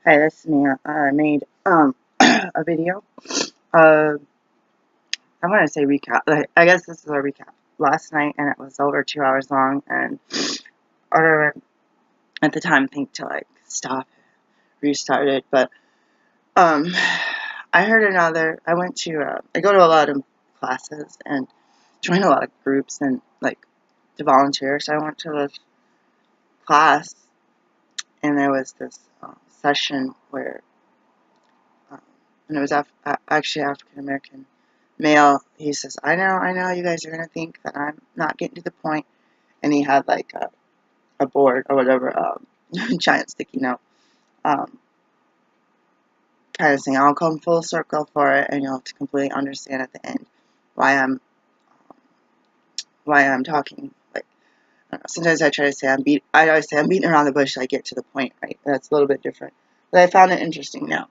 Hi, this is me. I made a video. Uh, I want to say recap. I guess this is a recap. Last night, and it was over 2 hours long, and I at the time think to stop, restart it. But um, I heard another. I went to. I go to a lot of classes and join a lot of groups and to volunteer. So I went to this class, and there was this session where, um, and it was actually African American male. He says, I know, you guys are gonna think that I'm not getting to the point." And he had a board or whatever, giant sticky note, um, kind of saying, "I'll come full circle for it, and you'll have to completely understand at the end why I'm talking." I don't know, sometimes I try to say I always say I'm beating around the bush till I get to the point, right? That's a little bit different, but I found it interesting now.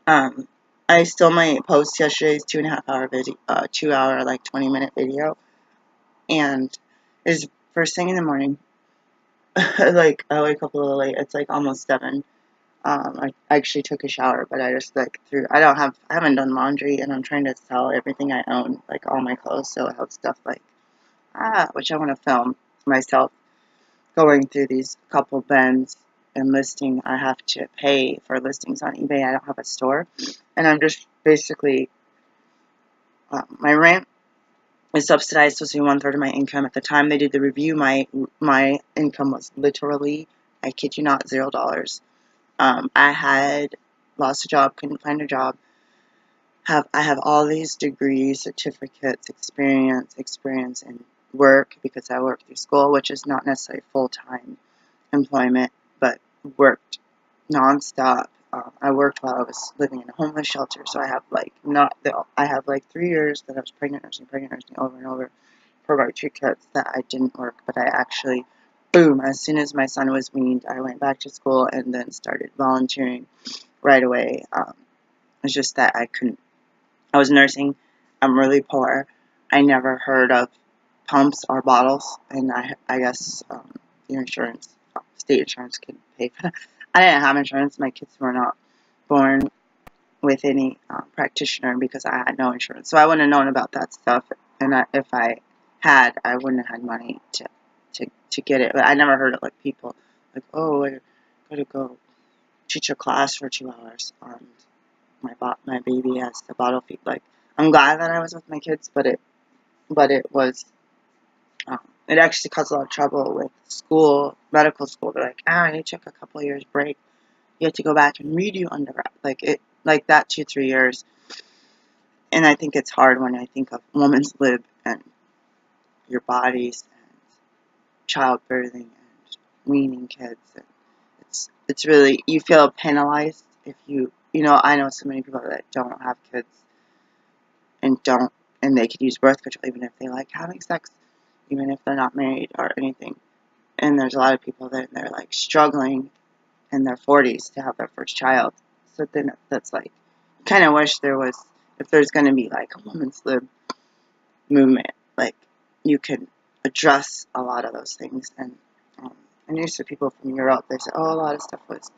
Um, I still might post yesterday's 2.5 hour video, 2 hour 20-minute video, and it's first thing in the morning. I wake up a little late. It's almost 7. I actually took a shower, but I just I haven't done laundry, and I'm trying to sell everything I own, all my clothes, so I have stuff which I want to film myself going through these couple bins and listing. I have to pay for listings on eBay. I don't have a store, and I'm just basically, my rent is subsidized, supposed to be 1/3 of my income. At the time they did the review, my income was literally, I kid you not, $0. I had lost a job, couldn't find a job. I have all these degrees, certificates, experience in work, because I work through school, which is not necessarily full-time employment, but worked nonstop. I worked while I was living in a homeless shelter, so I have I have 3 years that I was pregnant nursing over and over for my 2 kids that I didn't work, but I actually, boom, as soon as my son was weaned, I went back to school and then started volunteering right away. It's just that I was nursing. I'm really poor. I never heard of pumps or bottles, and I guess your insurance, state insurance, could pay for that. I didn't have insurance. My kids were not born with any practitioner because I had no insurance. So I wouldn't have known about that stuff, and if I had, I wouldn't have had money to get it. But I never heard of people oh, I gotta go teach a class for 2 hours on my baby has the bottle feed. I'm glad that I was with my kids, but it was it actually caused a lot of trouble with school, medical school. They're you took a couple of years break, you have to go back and redo undergrad, that 2-3 years. And I think it's hard when I think of women's lib and your bodies and childbirthing and weaning kids. And it's really, you feel penalized if I know so many people that don't have kids and they could use birth control even if they like having sex, even if they're not married or anything. And there's a lot of people that they're struggling in their 40s to have their first child. So then that's kind of wish there was, if there's going to be a women's lib movement, you could address a lot of those things. And I knew some people from Europe, they said, a lot of stuff was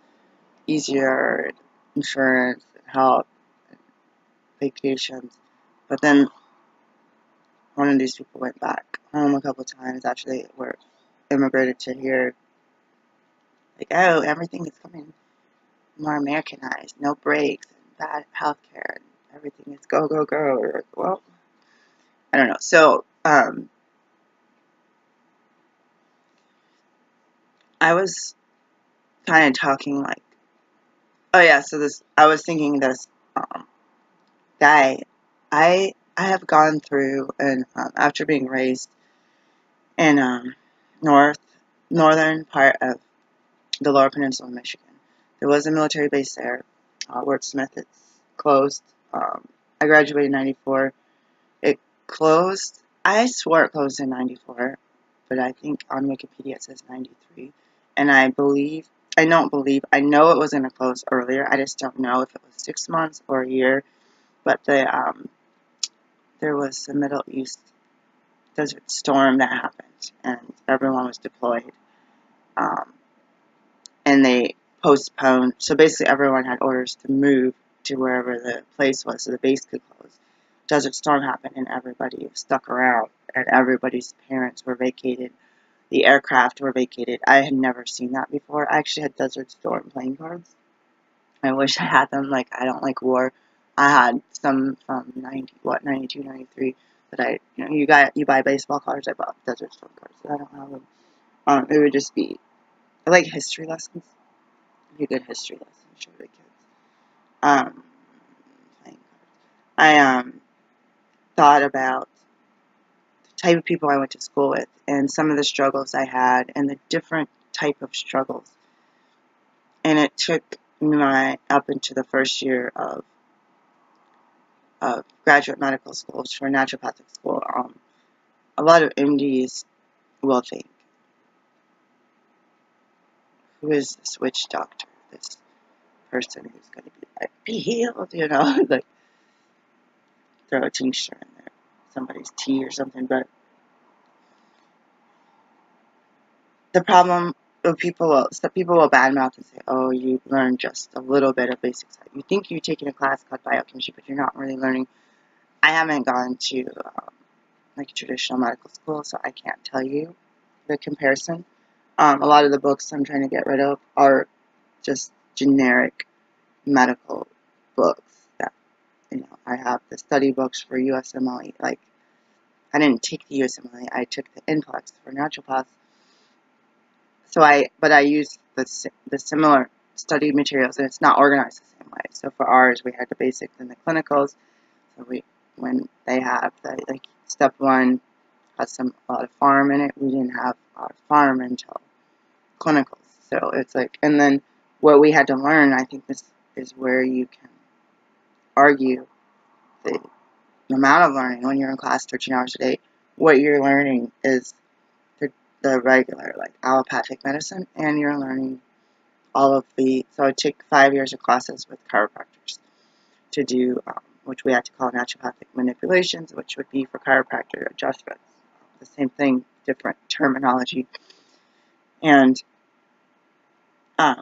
easier, insurance, health, vacations. But then one of these people went back home a couple times after they were immigrated to here. Everything is coming more Americanized, no breaks, and bad health care, and everything is go, go, go. Well, I don't know. So, I was kind of talking oh yeah, so I was thinking this, guy, I have gone through, and after being raised in northern part of the Lower Peninsula of Michigan, there was a military base there, Ward Smith. It's closed. I graduated in '94. It closed. I swore it closed in '94, but I think on Wikipedia it says '93. And I know it was going to close earlier. I just don't know if it was 6 months or a year. But there was a Middle East Desert Storm that happened, and everyone was deployed. And they postponed. So basically everyone had orders to move to wherever the place was so the base could close. Desert Storm happened and everybody stuck around and everybody's parents were vacated. The aircraft were vacated. I had never seen that before. I actually had Desert Storm playing cards. I wish I had them. Like, I don't like war. I had some from 92, 93 that you buy baseball cards. I bought Desert Storm cards. So I don't have them. It would just be, I like history lessons. It'd be a good history lesson to show the kids. Playing cards. I thought about the type of people I went to school with and some of the struggles I had and the different type of struggles. And it took me up into the first year of graduate medical school for naturopathic school. A lot of MDs will think, who is this witch doctor? This person who's going to be like, be healed, like throw a tincture in there, somebody's tea or something. But the problem of people will badmouth and say, oh, you learned just a little bit of basic science. You think you're taking a class called biochemistry, but you're not really learning. I haven't gone to like a traditional medical school, so I can't tell you the comparison. A lot of the books I'm trying to get rid of are just generic medical books that, I have the study books for USMLE. Like, I didn't take the USMLE, I took the NCLEX for naturopaths. So but I used the similar study materials, and it's not organized the same way. So for ours, we had the basics and the clinicals. So when they have like step 1 has a lot of farm in it, we didn't have a lot of farm until clinicals. So it's like, and then what we had to learn, I think this is where you can argue the amount of learning when you're in class 13 hours a day. What you're learning is the regular, like, allopathic medicine, and you're learning all of so I took 5 years of classes with chiropractors to do, which we had to call naturopathic manipulations, which would be for chiropractor adjustments. The same thing, different terminology. And a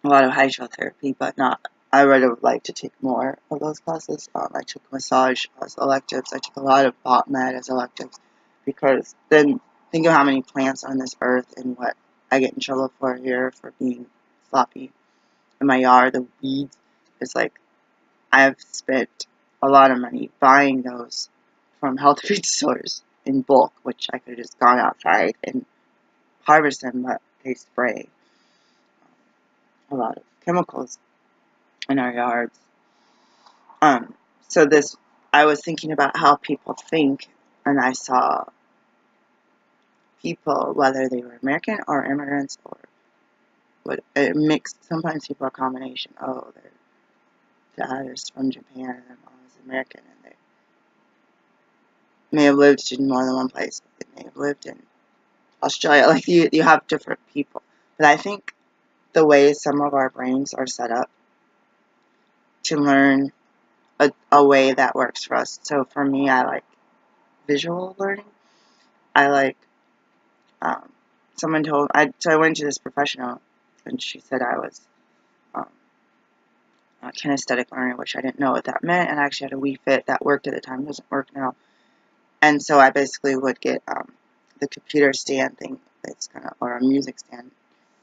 lot of hydrotherapy, but not. I would have liked to take more of those classes. I took massage as electives. I took a lot of bot med as electives, because then think of how many plants on this earth and what I get in trouble for here for being sloppy in my yard. The weeds. It's like, I've spent a lot of money buying those from health food stores in bulk, which I could have just gone outside and harvest them, but they spray a lot of chemicals in our yards. So I was thinking about how people think, and I saw people, whether they were American or immigrants or mixed. Sometimes people are a combination. Oh, their dad is from Japan and their mom is American, and they may have lived in more than one place. They may have lived in Australia. Like, you have different people. But I think the way some of our brains are set up to learn a way that works for us. So for me, I like visual learning. I like, someone told, so I went to this professional, and she said I was kinesthetic learner, which I didn't know what that meant, and I actually had a Wii Fit that worked at the time, doesn't work now. And so I basically would get the computer stand thing, it's kind of, or a music stand,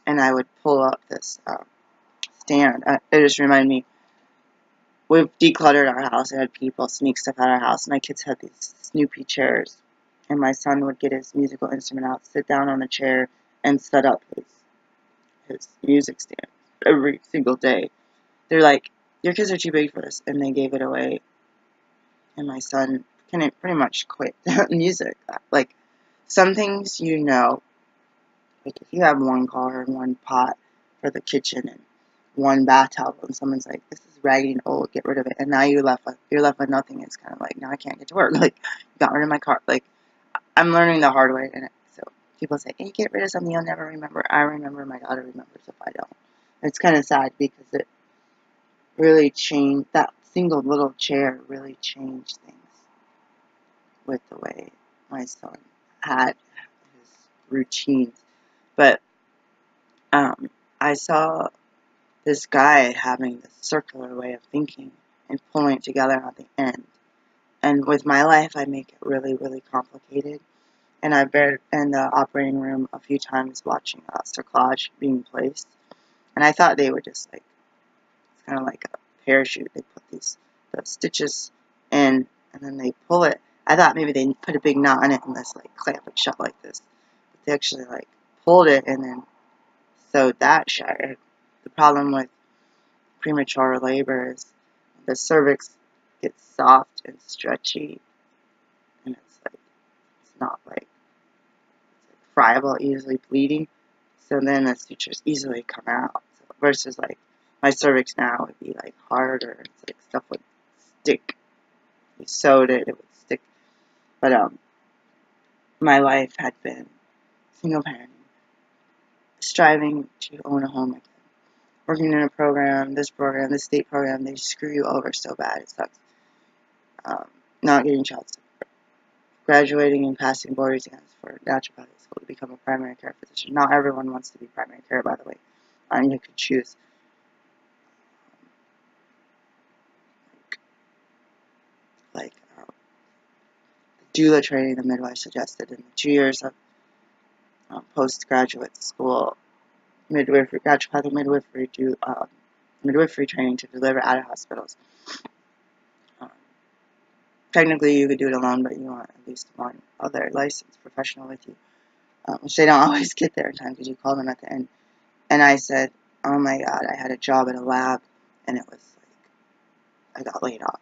and I would pull up this stand. It just reminded me, we've decluttered our house. I had people sneak stuff out of our house. My kids had these Snoopy chairs, and my son would get his musical instrument out, sit down on the chair, and set up his music stand every single day. They're like, your kids are too big for this, and they gave it away. And my son pretty much quit music. Like, some things, like if you have one car and one pot for the kitchen and one bath towel, and someone's like, this is raggedy and old, get rid of it, and now you're left with nothing. It's kind of like, now I can't get to work. Like, got rid of my car. Like, I'm learning the hard way, and so people say, hey, get rid of something you'll never remember. I remember, my daughter remembers if I don't. It's kind of sad, because it really changed, that single little chair really changed things with the way my son had his routines. But I saw this guy having this circular way of thinking and pulling it together at the end. And with my life, I make it really, really complicated. And I've been in the operating room a few times watching cerclage being placed. And I thought they were just like, it's kind of like a parachute. They put the stitches in and then they pull it. I thought maybe they put a big knot in it and just like clamp it shut like this. But they actually like pulled it and then sewed that shut. The problem with premature labor is the cervix gets soft and stretchy, and it's not like friable, easily bleeding. So then the sutures easily come out. So versus like my cervix now would be like harder. It's like stuff would stick. We sewed it, it would stick. But my life had been single parenting, striving to own a home again. Working in a program, this state program, they screw you over so bad, it sucks. Not getting child support. Graduating and passing board exams for naturopathy school to become a primary care physician. Not everyone wants to be primary care, by the way. And you could choose. Like doula training the midwife suggested in the 2 years of postgraduate school naturopathic midwifery training to deliver out of hospitals. Technically, you could do it alone, but you want at least one other licensed professional with you, which they don't always get there in time because you call them at the end. And I said, oh my God, I had a job at a lab, and it was like, I got laid off.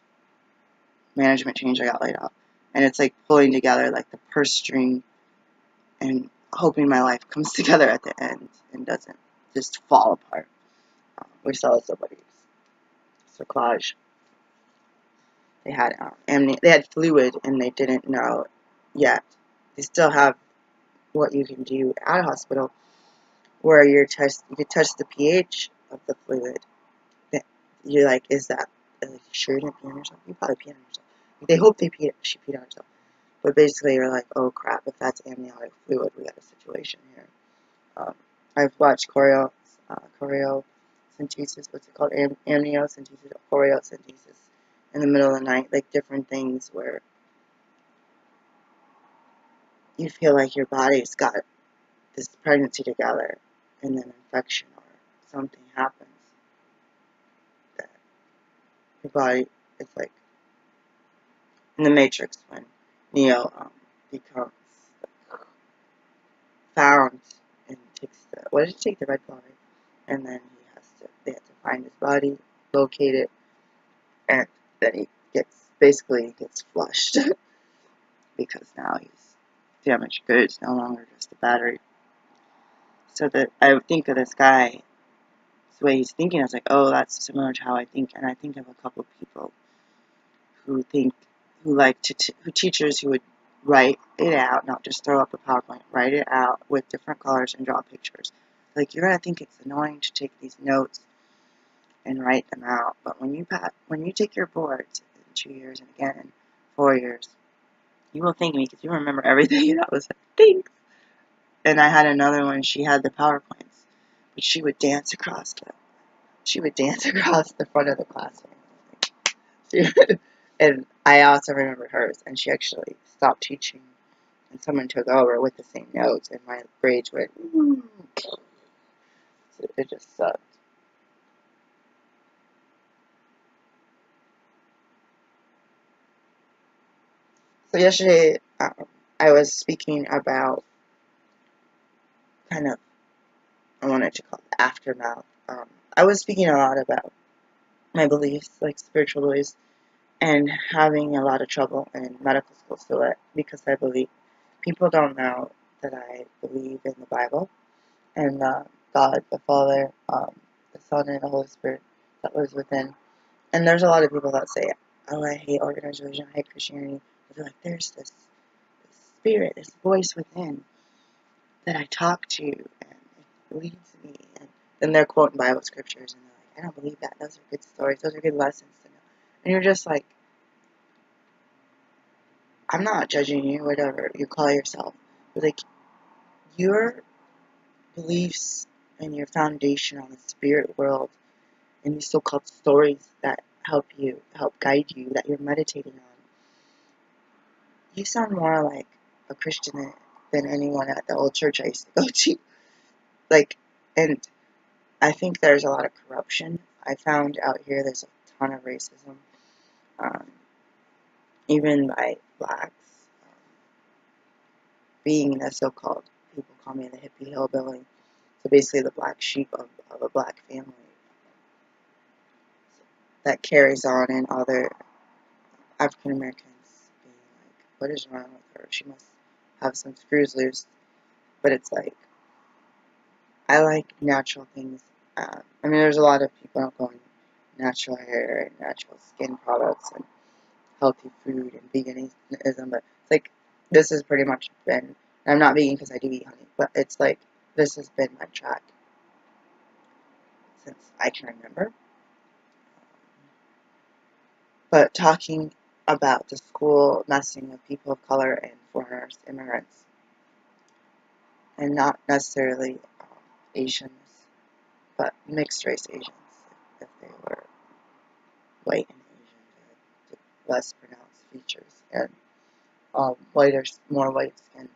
Management change, I got laid off. And it's like pulling together like the purse string and hoping my life comes together at the end and doesn't just fall apart. We saw somebody's cerclage. They had they had fluid and they didn't know yet. They still have what you can do at a hospital where you could test the pH of the fluid. You're like, is that like, sure you didn't pee on yourself? You probably peed on yourself. They hope she peed on herself. But basically you're like, oh crap, if that's amniotic fluid, we got a situation here. I've watched choreocentesis, what's it called? Amniocentesis, choreocentesis in the middle of the night, like different things where you feel like your body's got this pregnancy together and then infection or something happens that your body, it's like in the Matrix when Neo becomes found and takes what did he take? The red pill, right? And then they have to find his body, locate it, and then he gets flushed because now he's damaged goods, no longer just a battery. So that I think of this guy, the way he's thinking, I was like, oh, that's similar to how I think. And I think of a couple people who teachers who would write it out, not just throw up a PowerPoint, write it out with different colors and draw pictures. Like, you're going to think it's annoying to take these notes and write them out. But when you take your boards in 2 years and again in 4 years, you will thank me because you remember everything. And I was like, thanks. And I had another one, she had the PowerPoints, but she would dance across the front of the classroom. And I also remember hers, and she actually stopped teaching, and someone took over with the same notes, and my grades went, so it just sucked. So yesterday, I was speaking about I wanted to call it aftermath. I was speaking a lot about my beliefs, like spiritual beliefs, and having a lot of trouble in medical school still because I believe people don't know that I believe in the Bible and God, the Father, the Son, and the Holy Spirit that lives within. And there's a lot of people that say, oh, I hate organized religion, I hate Christianity. But they're like, there's this spirit, this voice within that I talk to, and it leads me. And then they're quoting Bible scriptures, and they're like, I don't believe that. Those are good stories. Those are good lessons to know. And you're just like, I'm not judging you, whatever you call yourself. But like, your beliefs and your foundation on the spirit world and these so-called stories that help guide you, that you're meditating on, you sound more like a Christian than anyone at the old church I used to go to. Like, and I think there's a lot of corruption. I found out here there's a ton of racism, um, even by blacks. Being the so-called, people call me the hippie hillbilly, so basically the black sheep of a black family that carries on in other African Americans being like, what is wrong with her? She must have some screws loose. But it's like, I like natural things. I mean, there's a lot of people out going natural hair and natural skin products and healthy food and veganism, but it's like, this has pretty much been, I'm not vegan because I do eat honey, but it's like, this has been my track since I can remember. But talking about the school messing with people of color and foreigners, immigrants, and not necessarily Asians, but mixed race Asians, if they were white and Asian, less pronounced features, and whiter, more white skin.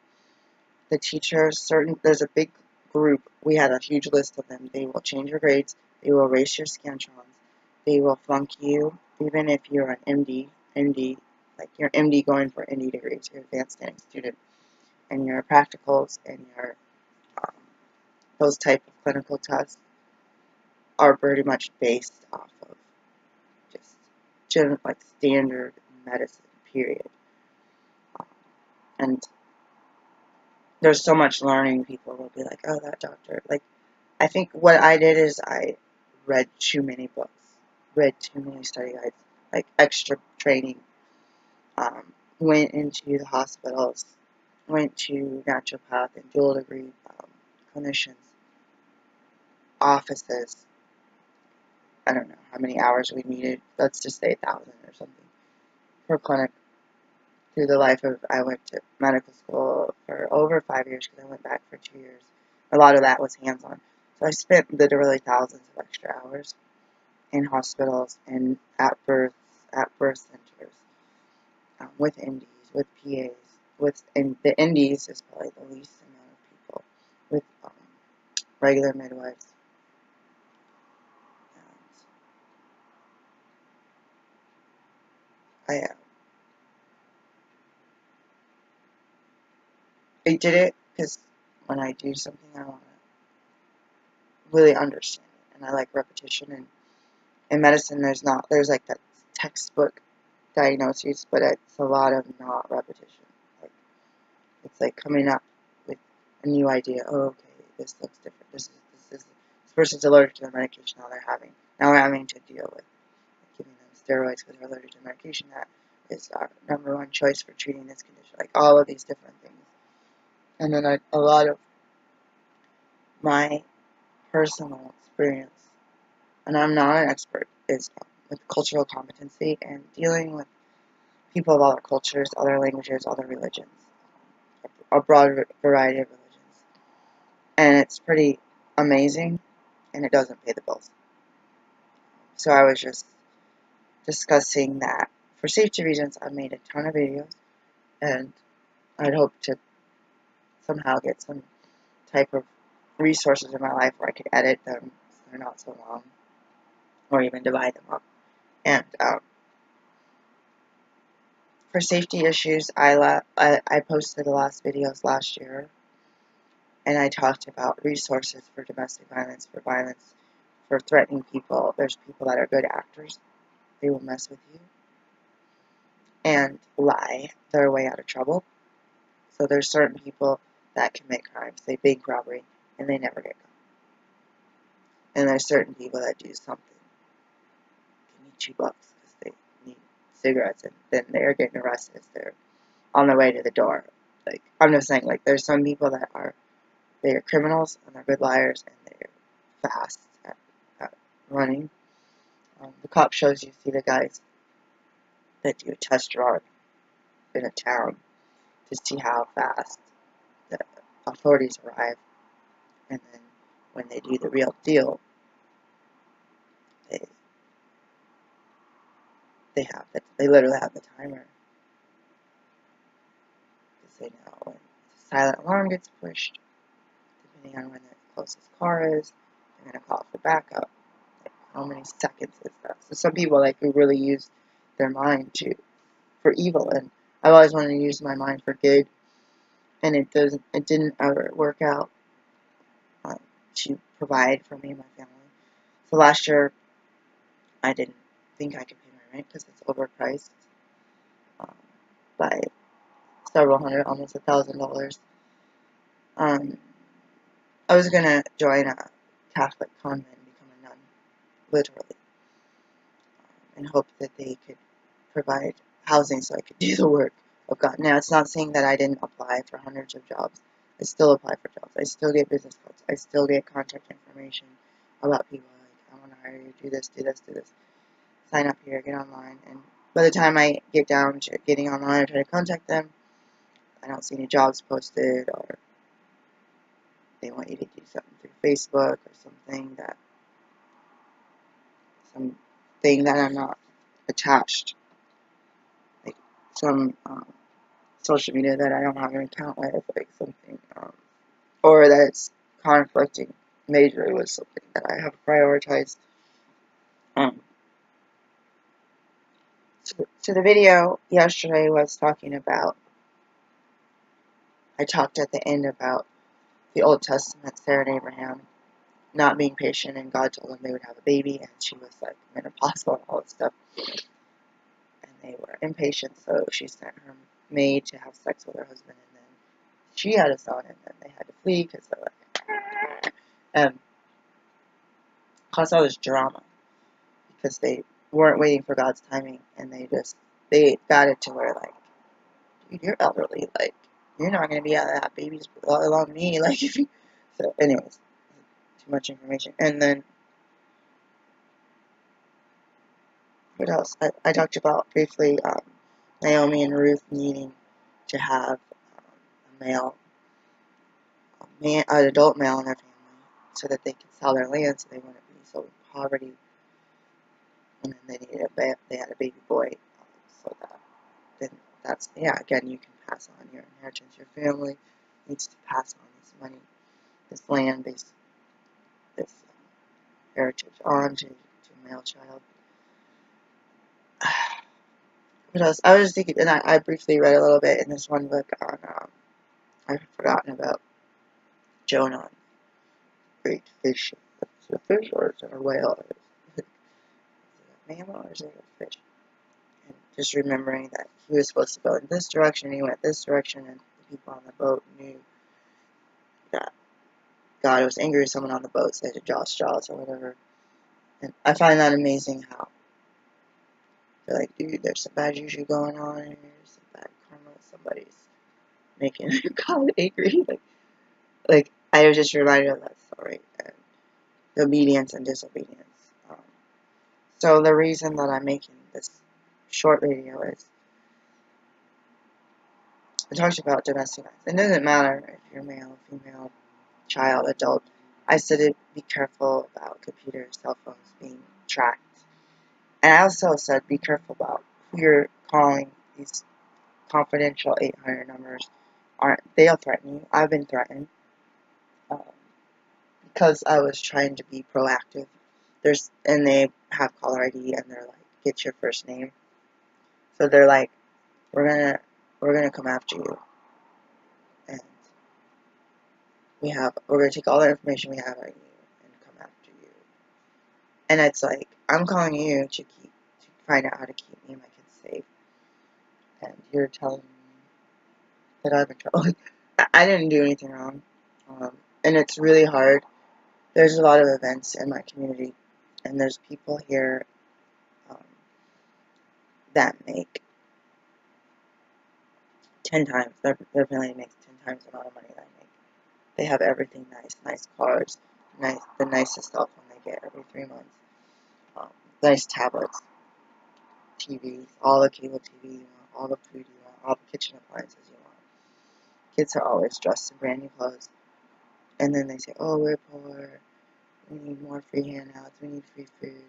The teachers, there's a big group, we had a huge list of them. They will change your grades, they will erase your scantrons, they will flunk you, even if you're an MD, like your MD going for MD degrees, your advanced standing student, and your practicals and your those type of clinical tests are pretty much based off of just general, like standard medicine, period. And there's so much learning. People will be like, oh, that doctor. Like, I think what I did is I read too many books, read too many study guides, like extra training. Went into the hospitals, went to naturopath and dual degree clinicians, offices. I don't know how many hours we needed. Let's just say 1,000 or something per clinic. Through the life of, I went to medical school for over 5 years because I went back for 2 years. A lot of that was hands-on. So I spent literally thousands of extra hours in hospitals and at birth centers, with MDs, with PAs, and the MDs is probably the least amount of people, with regular midwives. And I did it because when I do something, I want to really understand it, and I like repetition. And in medicine, there's like that textbook diagnoses, but it's a lot of not repetition. Like, it's like coming up with a new idea. Oh, okay, this looks different. This person's allergic to the medication now we're having to deal with giving them steroids because they're allergic to medication that is our #1 choice for treating this condition. Like, all of these different things. And then a lot of my personal experience, and I'm not an expert, is with cultural competency and dealing with people of other cultures, other languages, other religions, a broad variety of religions. And it's pretty amazing, and it doesn't pay the bills. So I was just discussing that. For safety reasons, I've made a ton of videos, and I'd hope to somehow get some type of resources in my life where I could edit them so they're not so long, or even divide them up. And for safety issues, I posted the last videos last year, and I talked about resources for domestic violence, for threatening people. There's people that are good actors. They will mess with you and lie their way out of trouble. So there's certain people that commit crimes, say bank robbery, and they never get caught. And there's certain people that do something. They need $2 because they need cigarettes, and then they're getting arrested as they're on their way to the door. Like, I'm just saying, like, there's some people that they're criminals, and they're good liars, and they're fast at running. The cop shows you see the guys that do a test run in a town to see how fast the authorities arrive, and then when they do the real deal, they literally have the timer. Because they know when the silent alarm gets pushed, depending on when the closest car is, they're going to call for backup. Like, how many seconds is that? So some people who really use their mind for evil, and I've always wanted to use my mind for good, and it didn't ever work out to provide for me and my family. So last year, I didn't think I could pay my rent because it's overpriced by several hundred, almost $1,000. I was gonna join a Catholic convent and become a nun, literally, and hope that they could provide housing so I could do the work of God. Now, it's not saying that I didn't apply for hundreds of jobs. I still apply for jobs. I still get business cards. I still get contact information about people. Like, I want to hire you, do this, do this, do this. Sign up here, get online. And by the time I get down to getting online or try to contact them, I don't see any jobs posted, or they want you to do something through Facebook or something that I'm not attached, like some social media that I don't have an account with, like something, or that it's conflicting majorly with something that I have prioritized. So the video yesterday was talking about, I talked at the end about the Old Testament, Sarah and Abraham not being patient, and God told them they would have a baby, and she was like menopausal and all this stuff, and they were impatient, so she sent her maid to have sex with her husband, and then she had a son, and then they had to flee because they're like, and caused all this drama because they weren't waiting for God's timing, and they got it to where, like, dude, you're elderly, like, you're not going to be out of that baby's along me, like, if you, so anyways, too much information. And then what else? I talked about briefly Naomi and Ruth needing to have an adult male in their family so that they could sell their land, so they wouldn't be so in poverty. And then they had a baby boy, so that's, yeah, again, you can pass on your inheritance. Your family needs to pass on this money, this land, this heritage on to a male child. What else? I was thinking, and I briefly read a little bit in this one book on, I've forgotten about Jonah, great fish. Is it a fish or is it a whale? Is it a mammal or is it a fish? And just remembering that he was supposed to go in this direction, he went this direction, and the people on the boat knew that God was angry with someone on the boat, said to Jaws or whatever. And I find that amazing how they're like, dude, there's some bad juju going on here, some bad karma, somebody's making God angry. Like I was just reminded of that story, and obedience and disobedience. So the reason that I'm making this short video is it talks about domestic violence. It doesn't matter if you're male, female, child, adult. I said be careful about computers, cell phones being tracked. And I also said be careful about who you're calling. These confidential 800 numbers they'll threaten you. I've been threatened because I was trying to be proactive. And they have caller ID, and they're like, get your first name. So they're like, we're gonna come after you, and we're gonna take all the information we have on you and come after you. And it's like, I'm calling you to find out how to keep me and my kids safe, and you're telling me that I'm in trouble. I didn't do anything wrong, and it's really hard. There's a lot of events in my community, and there's people here that make 10 times, their family makes 10 times the amount of money that I make. They have everything nice cars, the nicest cell phone they get every 3 months, nice tablets, TVs, all the cable TV you want, all the food you want, all the kitchen appliances you want. Kids are always dressed in brand new clothes. And then they say, oh, we're poor, we need more free handouts, we need free food,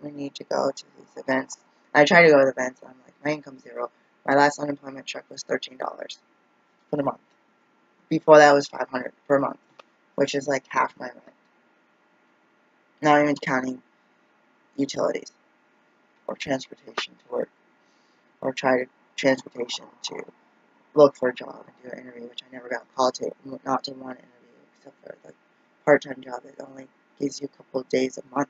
we need to go to these events. I try to go to the events, and I'm like, my income's zero. My last unemployment check was $13 for the month. Before that was $500 per month, which is like half my rent. Not even counting utilities or transportation to work, or transportation to look for a job and do an interview, which I never got called to, not to one interview, except for like part-time job that only gives you a couple of days a month.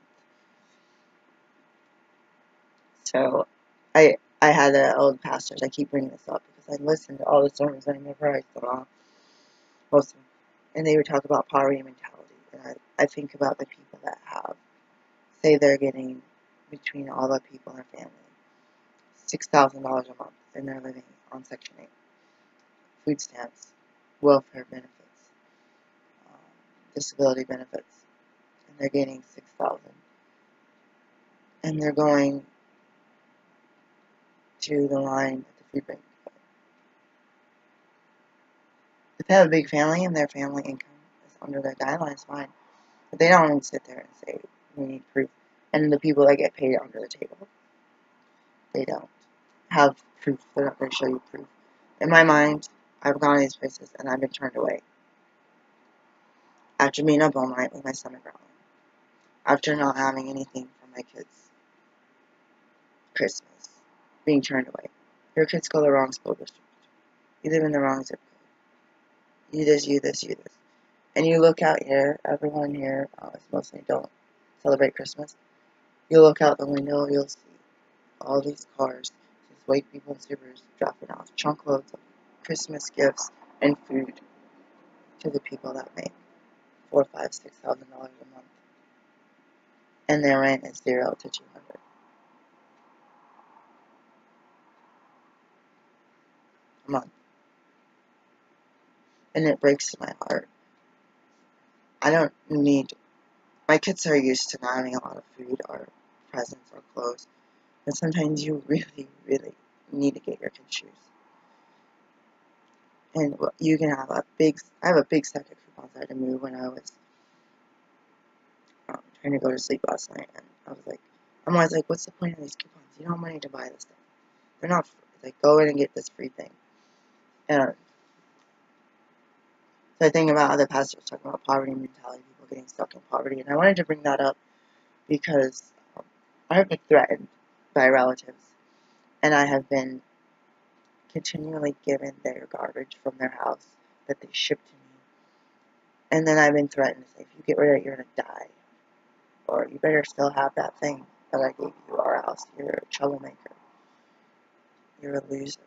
So I had an old pastors. I keep bringing this up because I listened to all the sermons and I memorized them all, most of them, and they would talk about poverty mentality. And I think about the people that have, say they're getting, between all the people in their family, $6,000 a month, and they're living on Section 8, food stamps, welfare benefits, disability benefits, and they're getting $6,000, and they're going to the line at the food bank. If they have a big family and their family income is under their guidelines, fine. But they don't even sit there and say, we need proof. And the people that get paid under the table, they don't have proof. They're not going to show you proof. In my mind, I've gone to these places and I've been turned away. After being up all night with my stomach growling. After not having anything for my kids' Christmas. Being turned away. Your kids go to the wrong school district. You live in the wrong zip code. You this, you this, you this. And you look out here, everyone here, mostly don't celebrate Christmas. You look out the window, you'll see all these cars, these white people in Subarus dropping off chunk loads of Christmas gifts and food to the people that make $4,000, $5,000, $6,000 a month, and their rent is $0 to $200 a month, and it breaks my heart. I don't need. My kids are used to not having a lot of food or presents or clothes, and sometimes you really, really need to get your kids shoes. And you can have I have a big stack of coupons I had to move when I was trying to go to sleep last night, and I'm always like, what's the point of these coupons? You don't have money to buy this thing. They're not free. Like, go in and get this free thing. And so I think about other pastors talking about poverty mentality, people getting stuck in poverty, and I wanted to bring that up because I have been threatened by relatives, and I have been continually given their garbage from their house that they ship to me. And then I've been threatened to say, if you get rid of it, you're going to die. Or you better still have that thing that I gave you, or else you're a troublemaker. You're a loser.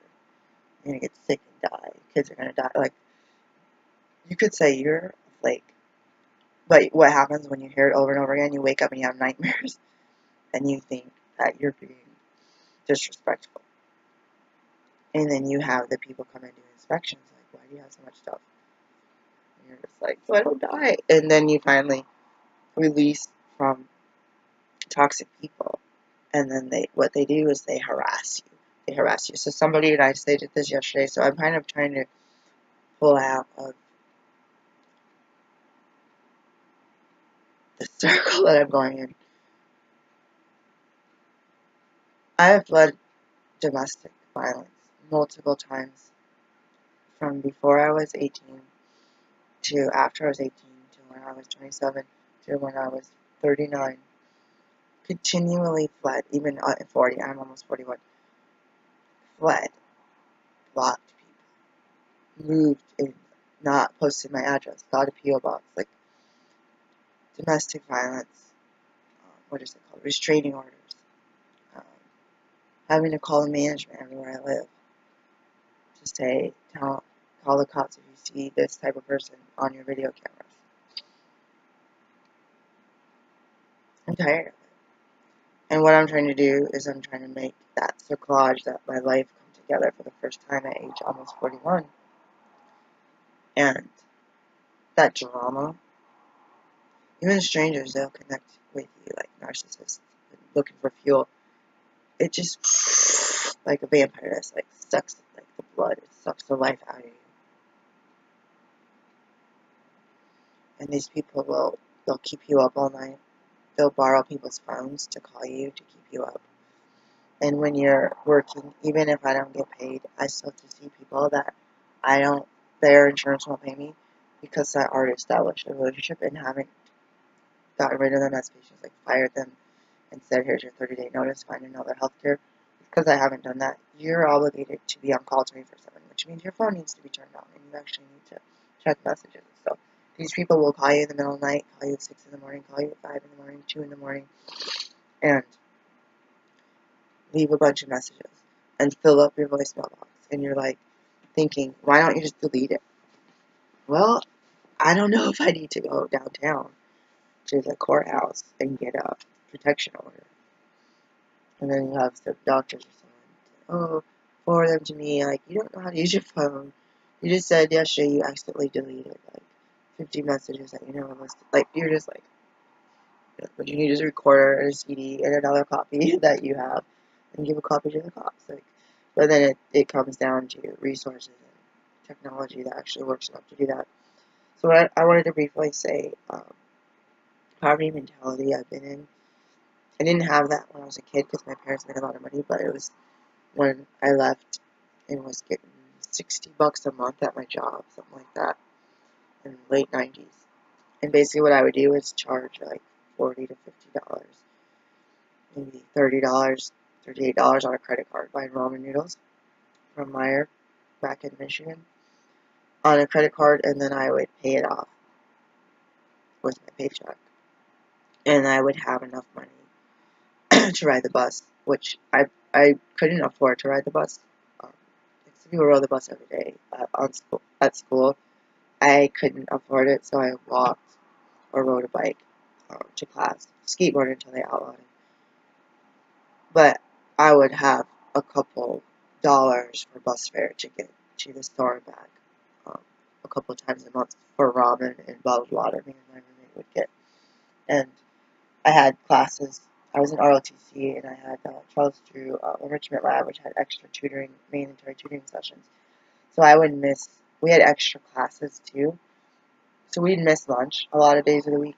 You're going to get sick and die. Kids are going to die. Like, you could say you're a flake. But what happens when you hear it over and over again? You wake up and you have nightmares. And you think that you're being disrespectful. And then you have the people come and do inspections. Like, why do you have so much stuff? And you're just like, so I don't die. And then you finally release from toxic people. And then what they do is they harass you. They harass you. So somebody, and I stated this yesterday, so I'm kind of trying to pull out of the circle that I'm going in. I have fled domestic violence multiple times from before I was 18 to after I was 18 to when I was 27 to when I was 39. Continually fled, even at 40, I'm almost 41. Fled, blocked people, moved in, not posted my address, got a P.O. box, like domestic violence, what is it called, restraining orders, having to call the management everywhere I live to say, call the cops if you see this type of person on your video cameras. I'm tired of it. And what I'm trying to do is I'm trying to make that collage that my life come together for the first time at age almost 41. And that drama, even strangers, they'll connect with you like narcissists looking for fuel. It just, like a vampire, it's like sucks like the blood, it sucks the life out of you. And these people they'll keep you up all night. They'll borrow people's phones to call you to keep you up. And when you're working, even if I don't get paid, I still have to see people that their insurance won't pay me because I already established a relationship and haven't gotten rid of them as patients, like fired them and said, here's your 30-day notice, find another healthcare. Because I haven't done that, you're obligated to be on call 24/7, which means your phone needs to be turned on and you actually need to check messages. So these people will call you in the middle of the night, call you at 6 in the morning, call you at 5 in the morning, 2 in the morning, and leave a bunch of messages and fill up your voicemail box. And you're like thinking, why don't you just delete it? Well, I don't know if I need to go downtown to the courthouse and get a protection order. And then you have some doctors or someone, oh, forward them to me. Like, you don't know how to use your phone. You just said yesterday you accidentally deleted like 50 messages that you never listed. Like, you're just like, what you need is a recorder and a CD and another copy that you have, and give a copy to the cops. Like, but then it comes down to resources and technology that actually works enough to do that. So what I wanted to briefly say, poverty mentality I've been in. I didn't have that when I was a kid because my parents made a lot of money, but it was when I left and was getting $60 a month at my job, something like that, in the late 90s. And basically what I would do is charge like $40 to $50, maybe $30, $38 on a credit card, buying ramen noodles from Meyer back in Michigan on a credit card, and then I would pay it off with my paycheck. And I would have enough money to ride the bus, which I couldn't afford to ride the bus. People rode the bus every day at school. I couldn't afford it, so I walked or rode a bike to class, skateboarded until they outlawed it. But I would have a couple dollars for bus fare to get to the store and back a couple times a month for ramen and bottled water me and my roommate would get. And I had classes. I was in ROTC, and I had Charles Drew Enrichment Lab, which had extra tutoring, mandatory tutoring sessions. So I would miss, we had extra classes too. So we'd miss lunch a lot of days of the week.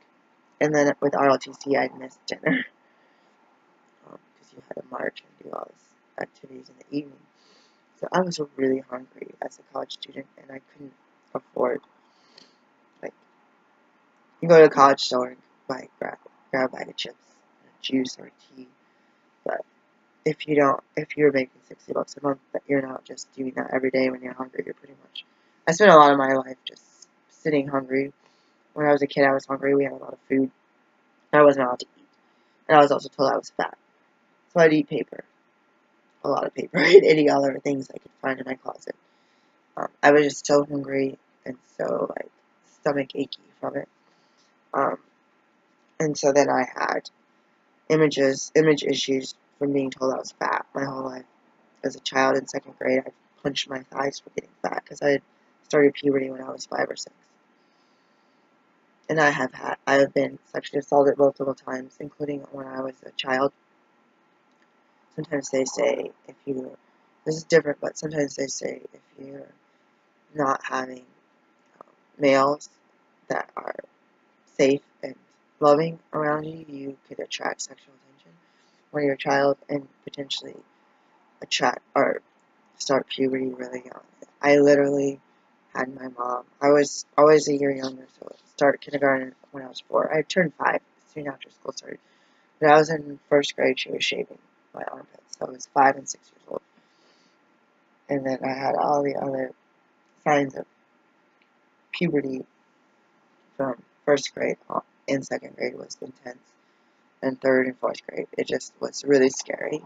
And then with ROTC, I'd miss dinner. Because you had to march and do all these activities in the evening. So I was really hungry as a college student, and I couldn't afford, like, you go to a college store and grab a bag of chips, juice, or tea. But if you're making $60 a month, that you're not just doing that every day when you're hungry. You're pretty much. I spent a lot of my life just sitting hungry. When I was a kid, I was hungry. We had a lot of food. I wasn't allowed to eat, and I was also told I was fat. So I'd eat paper, a lot of paper, and any other things I could find in my closet. I was just so hungry and so like stomach achy from it. And so then I had image issues from being told I was fat my whole life. As a child in 2nd grade, I punched my thighs for getting fat because I had started puberty when I was 5 or 6. And I have been sexually assaulted multiple times, including when I was a child. Sometimes they say this is different, but sometimes they say if you're not having males that are safe and loving around you, you could attract sexual attention when you're a child and potentially attract or start puberty really young. I literally had my mom. I was always a year younger, so start kindergarten when I was 4. I turned 5 soon after school started. When I was in 1st grade, she was shaving my armpits, so I was 5 and 6 years old. And then I had all the other signs of puberty from 1st grade and 2nd grade was intense, and 3rd and 4th grade, it just was really scary.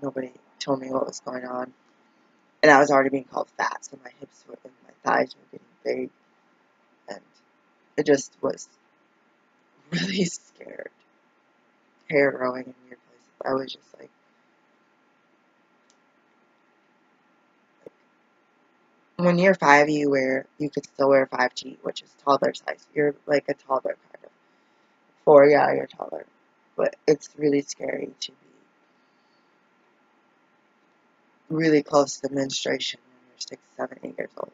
Nobody told me what was going on, and I was already being called fat, so my hips and my thighs were getting big, and it just was really scared. Hair growing in weird places. I was just like when you're 5, you could still wear 5G, which is toddler size. You're like a toddler kind of. 4, yeah, you're taller, but it's really scary to be really close to menstruation when you're 6, 7, 8 years old.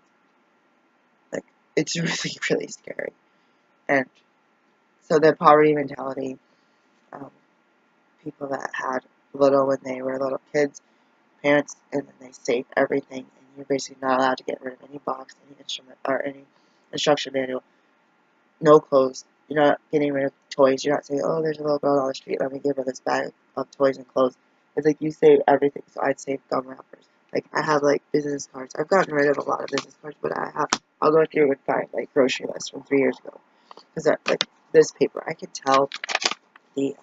Like, it's really, really scary. And so the poverty mentality, um, people that had little when they were little kids, parents, and then they save everything, and you're basically not allowed to get rid of any box, any instrument, or any instruction manual, no clothes. You're not getting rid of toys. You're not saying, oh, there's a little girl on the street, let me give her this bag of toys and clothes. It's like you save everything. So I'd save gum wrappers. Like I have like business cards. I've gotten rid of a lot of business cards, but I'll go through and find like grocery lists from 3 years ago. Because like this paper, I could tell the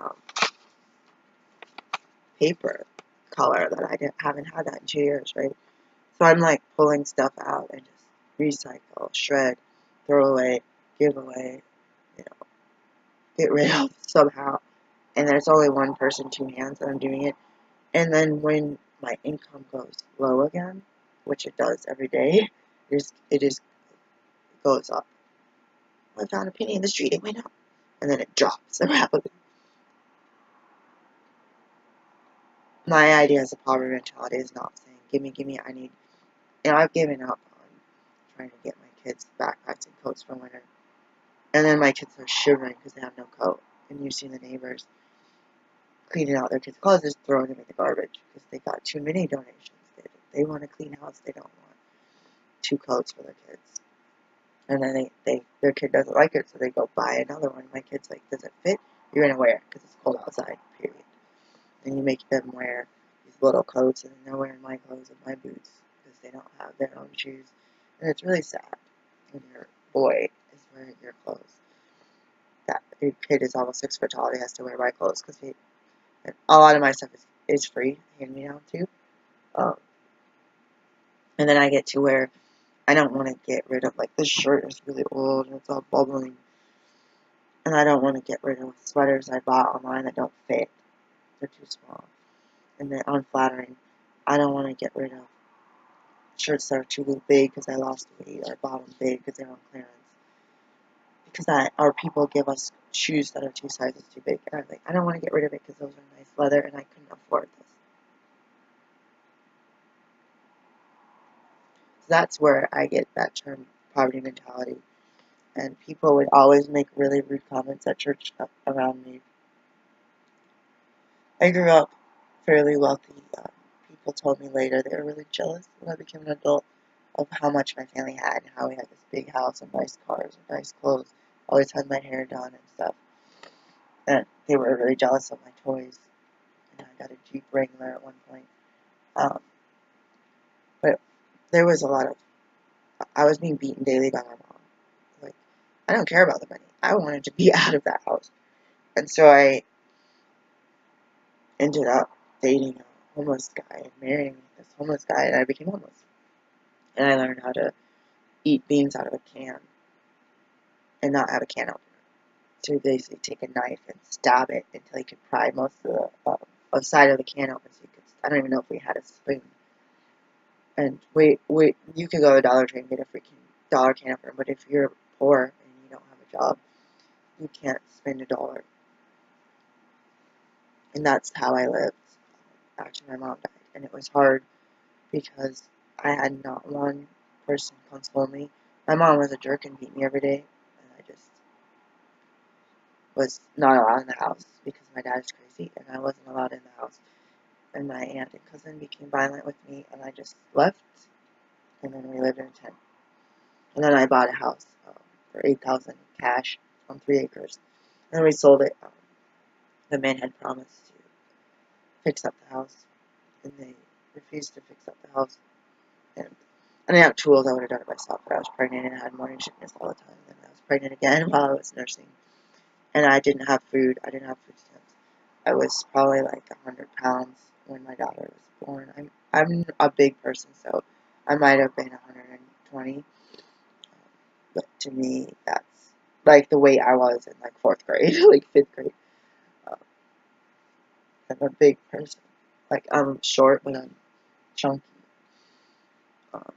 paper color that haven't had that in 2 years, right? So I'm like pulling stuff out and just recycle, shred, throw away, give away, you know, get rid of somehow. And there's only one person, two hands that I'm doing it. And then when my income goes low again, which it does every day, it just goes up. I found a penny in the street, it went up. And then it drops rapidly. My idea as a poverty mentality is not saying, give me, I need. And I've given up on trying to get my kids backpacks and coats for winter. And then my kids are shivering because they have no coat. And you see the neighbors cleaning out their kids' clothes, just throwing them in the garbage because they got too many donations. They want a clean house. They don't want 2 coats for their kids. And then their kid doesn't like it, so they go buy another one. My kid's like, does it fit? You're going to wear it because it's cold outside, period. And you make them wear these little coats, and then they're wearing my clothes and my boots because they don't have their own shoes. And it's really sad when your boy is wearing your clothes. That your kid is almost 6 foot tall, he has to wear my clothes because a lot of my stuff is free, hand me down too. And then I get to where I don't want to get rid of, like, this shirt is really old and it's all bubbling. And I don't want to get rid of sweaters I bought online that don't fit. They're too small. And they're unflattering. I don't want to get rid of shirts that are too big because I lost weight, or bought them big because they're on clearance. Because our people give us shoes that are 2 sizes too big. And I'm like, I don't want to get rid of it because those are nice leather and I couldn't afford this. So that's where I get that term poverty mentality. And people would always make really rude comments at church around me. I grew up fairly wealthy. People told me later they were really jealous when I became an adult of how much my family had and how we had this big house and nice cars and nice clothes. Always had my hair done and stuff. And they were really jealous of my toys. And I got a Jeep Wrangler at one point. But there was a lot of, I was being beaten daily by my mom. Like, I don't care about the money. I wanted to be out of that house. And so I ended up dating a homeless guy and marrying this homeless guy, and I became homeless. And I learned how to eat beans out of a can and not have a can opener. So basically take a knife and stab it until you could pry most of the side of the can open. So you could, I don't even know if we had a spoon. And you could go to the Dollar Tree and get a freaking dollar can opener, but if you're poor and you don't have a job, you can't spend $1. And that's how I lived after my mom died. And it was hard because I had not one person console me. My mom was a jerk and beat me every day, and I just was not allowed in the house because my dad is crazy, and I wasn't allowed in the house. And my aunt and cousin became violent with me, and I just left, and then we lived in a tent. And then I bought a house for $8,000 cash on 3 acres. And then we sold it. The man had promised to fix up the house, and they refused to fix up the house. And I didn't have tools, I would have done it myself, but I was pregnant and I had morning sickness all the time. And I was pregnant again while I was nursing. And I didn't have food. I didn't have food stamps. I was probably like 100 pounds when my daughter was born. I'm a big person, so I might have been 120. But to me, that's like the weight I was in like 4th grade, like 5th grade. Um, I'm a big person. Like, I'm short, but I'm chunky. Um,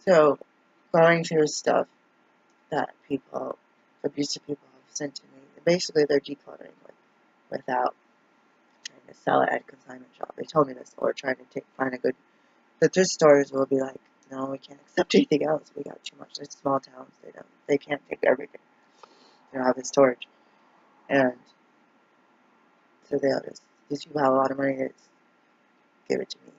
so, going through stuff that abusive people have sent to me, basically they're decluttering without trying to sell it at a consignment shop. They told me this, or trying to find a good. The thrift stores will be like, no, we can't accept anything else. We got too much. It's small towns. They can't take everything. They don't have the storage, and so they'll just, these people have a lot of money. They just give it to me.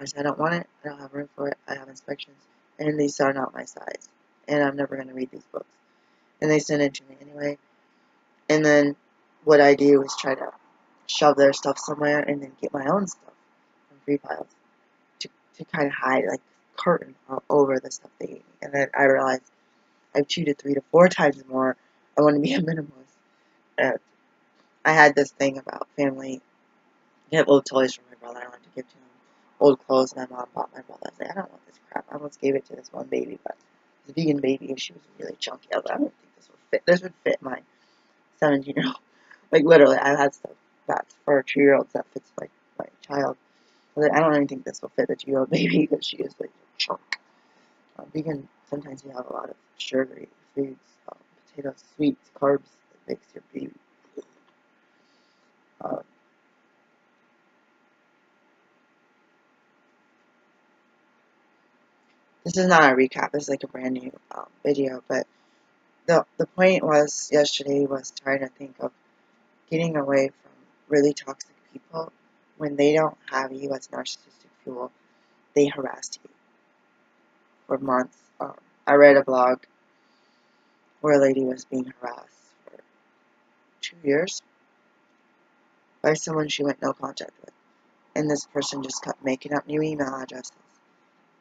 I said, I don't want it. I don't have room for it. I have inspections, and these are not my size, and I'm never going to read these books. And they send it to me anyway. And then what I do is try to shove their stuff somewhere and then get my own stuff from free piles to kind of hide, like, curtain over the stuff they gave me. And then I realized I have 2 to 3 to 4 times more. I want to be a minimalist. And I had this thing about family. Get old toys from my brother. I wanted to give to him. Old clothes my mom bought my brother. I was like, I don't want this crap. I almost gave it to this one baby, but it was a vegan baby and she was really chunky. I was like, I don't think this would fit. This would fit my 17-year-old. Like, literally, I had stuff that's for 2-year-olds that fits my child. I was like, I don't even think this will fit the 2-year-old baby because she is like a chunk. Vegan, sometimes you have a lot of sugary foods, potatoes, sweets, carbs that makes your baby. This is not a recap. It's like a brand new video, but the point was yesterday was trying to think of getting away from really toxic people when they don't have you as narcissistic fuel. They harass you for months. I read a blog where a lady was being harassed for 2 years by someone she went no contact with. And this person just kept making up new email addresses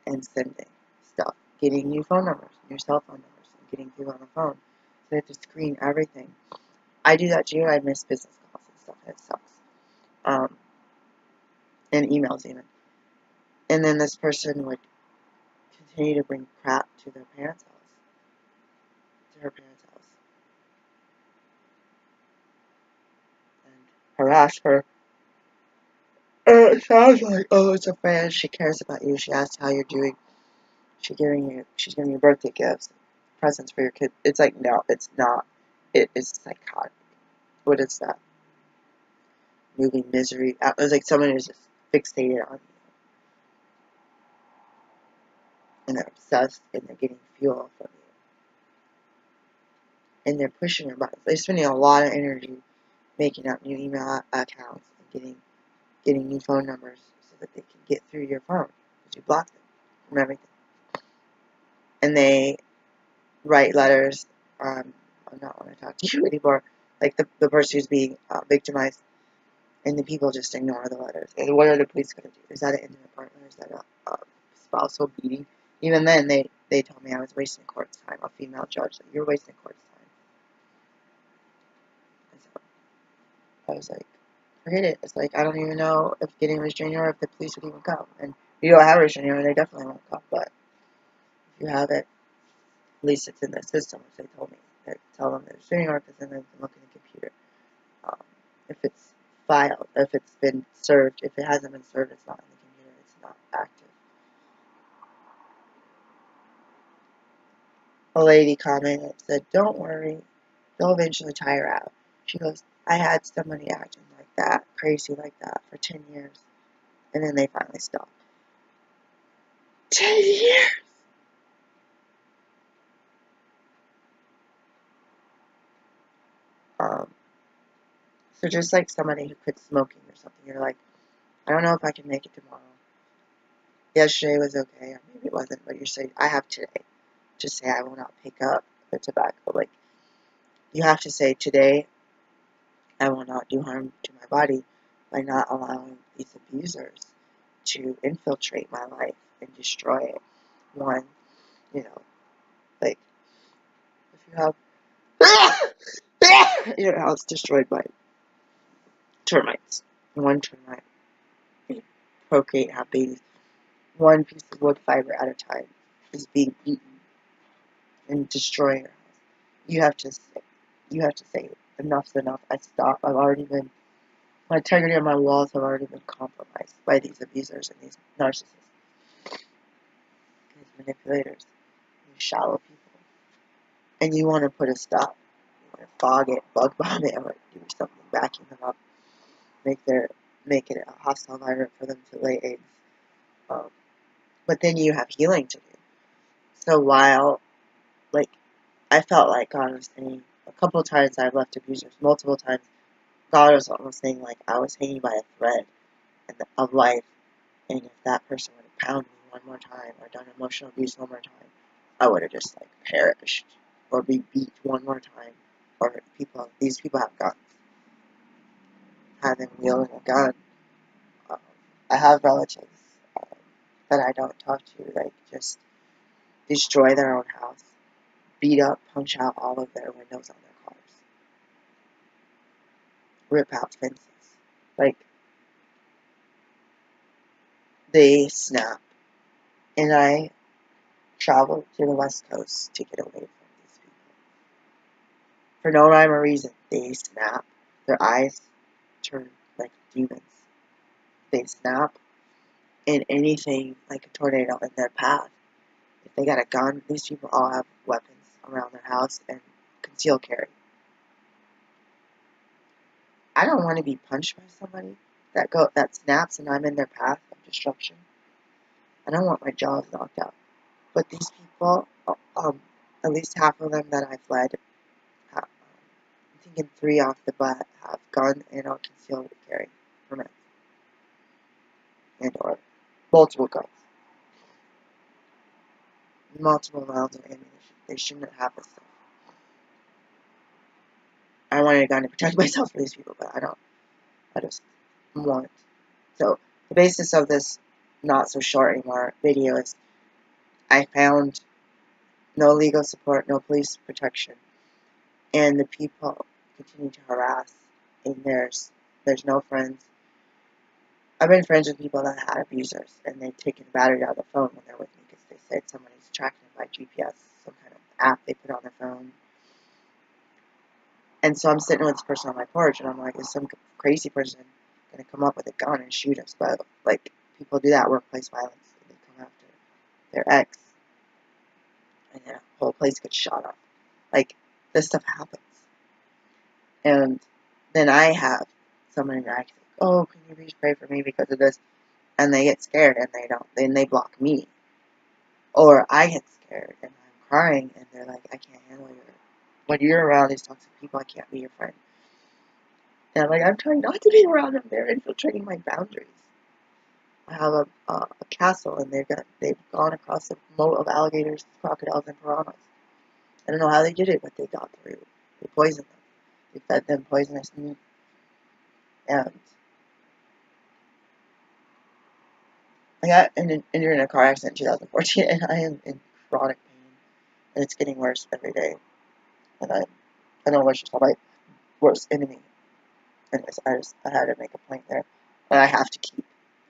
and sending stuff, getting new phone numbers, new cell phone numbers, and getting people on the phone. So they have to screen everything. I do that too. I miss business calls and stuff, and it sucks. And emails even. And then this person would continue to bring crap to their parents' house, to her parents' house, and harass her. It sounds like, oh, it's a fan. She cares about you. She asks how you're doing. She's giving you birthday gifts, presents for your kid. It's like, no, it's not. It is psychotic. What is that? Moving misery out. It's like someone who's just fixated on you. And they're obsessed, and they're getting fuel from you. And they're pushing your buttons. They're spending a lot of energy making up new email accounts and getting new phone numbers so that they can get through your phone. Because you block them from everything. And they write letters, I not want to talk to you anymore. Like the person who's being victimized, and the people just ignore the letters. And what are the police going to do? Is that an intimate partner? Is that a spousal beating? Even then, they told me I was wasting court's time. A female judge, like, you're wasting court's time. And so I was like, forget it. It's like, I don't even know if getting a restraining order, if the police would even come. And if you don't have a restraining order, they definitely won't come. But if you have it, at least it's in the system, which they told me. They tell them the restraining order is in there, you can look in the computer. If it's filed, if it's been served, if it hasn't been served, it's not in the computer, it's not active. A lady commented, said, don't worry, they'll eventually tire out. She goes, I had somebody acting like that, crazy like that, for 10 years, and then they finally stopped. 10 years! So just like somebody who quit smoking or something, you're like, I don't know if I can make it tomorrow. Yesterday was okay, or maybe it wasn't, but you're saying, I have today to say I will not pick up the tobacco. Like, you have to say, today, I will not do harm to my body by not allowing these abusers to infiltrate my life and destroy it. One, like, if you have your house destroyed by termites, one termite, you procreate, have babies, one piece of wood fiber at a time is being eaten and destroying your house. You have to say, enough's enough. I stop. My integrity on my walls have already been compromised by these abusers and these narcissists, these manipulators, these shallow people. And you want to put a stop. fog it, bug bomb it, or do something, vacuum them up, make it a hostile environment for them to lay eggs. But then you have healing to do. So while, like, I felt like God was saying, a couple of times I've left abusers, multiple times, God was almost saying, like, I was hanging by a thread of life, and if that person would have pounded me one more time, or done emotional abuse one more time, I would have just, like, perished, or be beat one more time, or these people have guns. Have them wielding a gun. I have relatives that I don't talk to, like, just destroy their own house, beat up, punch out all of their windows on their cars, rip out fences. Like, they snap. And I traveled to the West Coast to get away from these people. For no rhyme or reason, they snap. Their eyes turn like demons. They snap, and anything like a tornado in their path. If they got a gun, these people all have weapons around their house and concealed carry. I don't want to be punched by somebody that snaps and I'm in their path of destruction. I don't want my jaws knocked out. But these people, at least half of them that I fled, I'm thinking 3 off the bat have gun and or concealed carry permits. And or multiple guns. Multiple rounds of ammunition. They shouldn't have this stuff. I wanted a gun to protect myself from these people, but I don't. I just want. So, the basis of this not so short anymore video is I found no legal support, no police protection, and the people continue to harass, and there's no friends. I've been friends with people that had abusers, and they've taken the battery out of the phone when they're with me because they said somebody's tracking them by GPS, some kind of app they put on their phone. And so I'm sitting with this person on my porch, and I'm like, is some crazy person going to come up with a gun and shoot us? But, like, people do that, workplace violence. They come after their ex, and the whole place gets shot up. Like, this stuff happens. And then I have someone interact, oh, can you please pray for me because of this? And they get scared, and they block me. Or I get scared, and I'm crying, and they're like, I can't handle when you're around these toxic people, I can't be your friend. And I'm like, I'm trying not to be around them. They're infiltrating my boundaries. I have a castle, and they've gone across the moat of alligators, crocodiles, and piranhas. I don't know how they did it, but they got through. They poisoned them. They fed them poisonous meat. And I got injured in a car accident in 2014, and I am in chronic pain. And it's getting worse every day. And I don't wish to tell my worst enemy. Anyways, I had to make a point there. But I have to keep,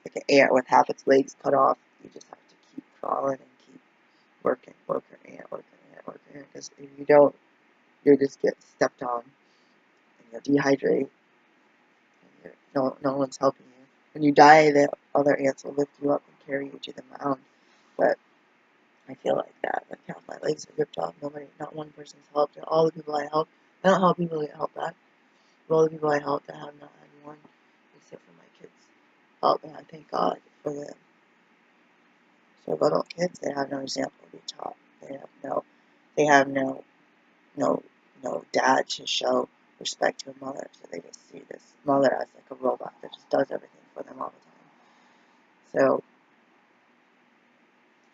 like an ant with half its legs cut off, you just have to keep crawling and keep working, ant, because if you don't, you'll just get stepped on, and you'll dehydrate, and no one's helping you. When you die, the other ants will lift you up and carry you to the mound, but I feel like that. Like, half my legs are ripped off, not one person's helped, and all the people I help, I don't help people get help back. All the people I helped, I have not had one, except for my kids' help, and I thank God for them. So little kids, they have no example to be taught. They have no dad to show respect to a mother, so they just see this mother as like a robot that just does everything for them all the time. So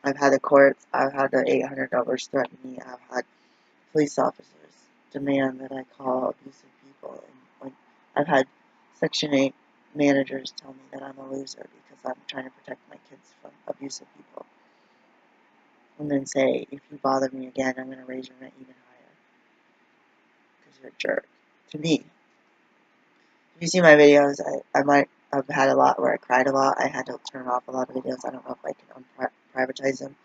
I've had the courts, I've had the 800 numbers threaten me, I've had police officers demand that I call abusive people, and I've had Section 8 managers tell me that I'm a loser because I'm trying to protect my kids from abusive people. And then say, if you bother me again, I'm going to raise your rent even higher. Because you're a jerk. To me. If you see my videos, I've had a lot where I cried a lot. I had to turn off a lot of videos. I don't know if I can privatize them.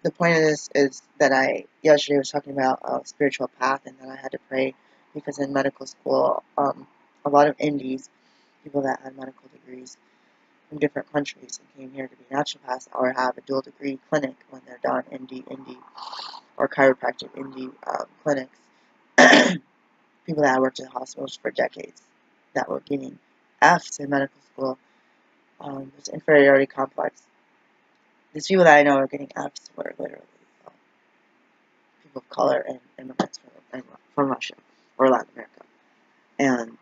The point of this is that I yesterday was talking about a spiritual path, and that I had to pray because in medical school, a lot of MDs, people that had medical degrees from different countries and came here to be naturopaths or have a dual degree clinic when they're done, MD, or chiropractic MD clinics, people that worked in hospitals for decades that were getting Fs in medical school. It's inferiority complex. These people that I know are getting Fs were literally people of color and immigrants from Russia or Latin America. And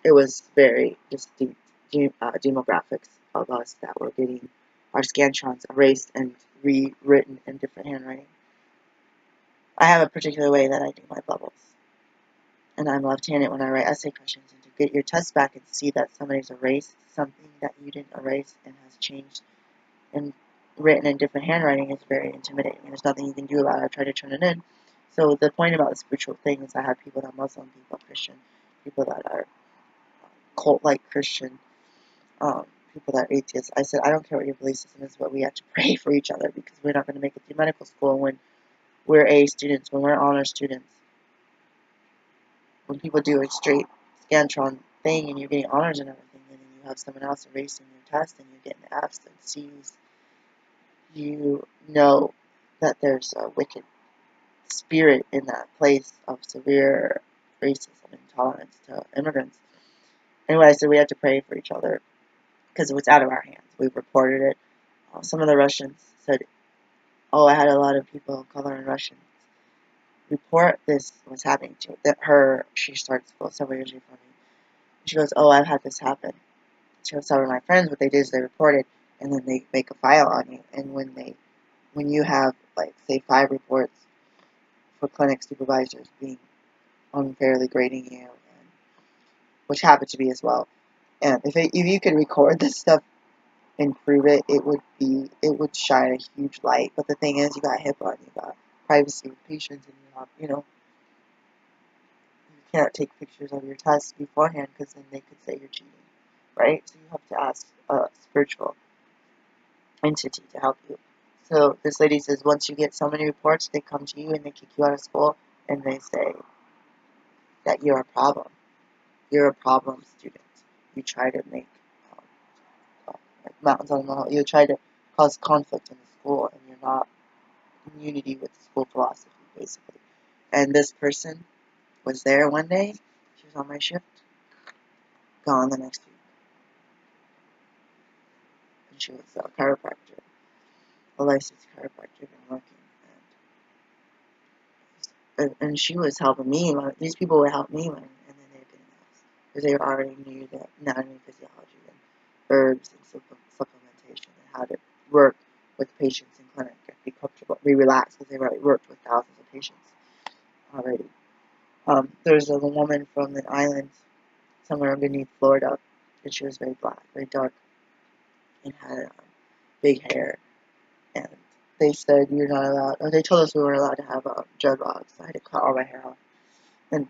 it was very distinct demographics of us that were getting our scantrons erased and rewritten in different handwriting. I have a particular way that I do my bubbles. And I'm left-handed when I write essay questions. And to get your test back and see that somebody's erased something that you didn't erase and has changed and written in different handwriting is very intimidating. There's nothing you can do about it. I try to turn it in. So the point about the spiritual thing is I have people that are Muslim, people Christian, people that are cult-like Christian, people that are atheists. I said, I don't care what your belief system is, but we have to pray for each other because we're not going to make it through medical school when we're A students, when we're honor students. When people do a straight Scantron thing and you're getting honors and everything, and then you have someone else erasing your test and you're getting F's and C's, you know that there's a wicked spirit in that place of severe racism and intolerance to immigrants. Anyway, so we have to pray for each other because it was out of our hands. We reported it. Some of the Russians said, oh, I had a lot of people of color and Russians report this, what's happening to her. She started school several years before me. She goes, oh, I've had this happen. She goes, some of my friends, what they did is they reported, and then they make a file on you. And when you have, like, say, 5 reports for clinic supervisors being unfairly grading you, and, which happened to me as well. And if you could record this stuff and prove it, it would shine a huge light. But the thing is, you got HIPAA and you got privacy with patients, and you can't take pictures of your tests beforehand because then they could say you're cheating, right? So you have to ask a spiritual entity to help you. So this lady says once you get so many reports, they come to you and they kick you out of school and they say that you're a problem. You're a problem student. You try to make like mountains on a molehill. You try to cause conflict in the school and you're not in unity with school philosophy, basically. And this person was there one day. She was on my shift. Gone the next week. And she was a chiropractor, a licensed chiropractor, been working. And she was helping me learn. These people would help me learn, and then they didn't ask. Because they already knew the anatomy, physiology, and herbs and supplementation, and how to work with patients in clinic and be comfortable, be relaxed, because they've already worked with thousands of patients already. There's a woman from an island somewhere underneath Florida, and she was very black, very dark, and had big hair. And they said you're not allowed, or they told us we weren't allowed to have dreadlocks. So I had to cut all my hair off. And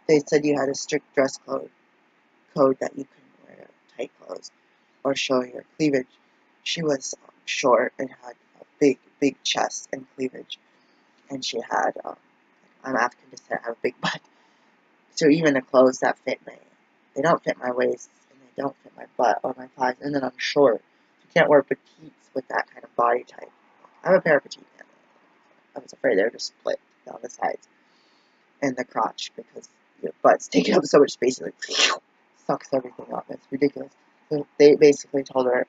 they said you had a strict dress code that you couldn't wear tight clothes or show your cleavage. She was short and had a big chest and cleavage. And she had, I'm African descent, I have a big butt. So even the clothes that fit me, they don't fit my waist and they don't fit my butt or my thighs. And then I'm short. You can't wear petites with that kind of body type. I have a pair of petite pants. I was afraid they were just split down the sides and the crotch because your butt's taking up so much space and it sucks everything up. It's ridiculous. So they basically told her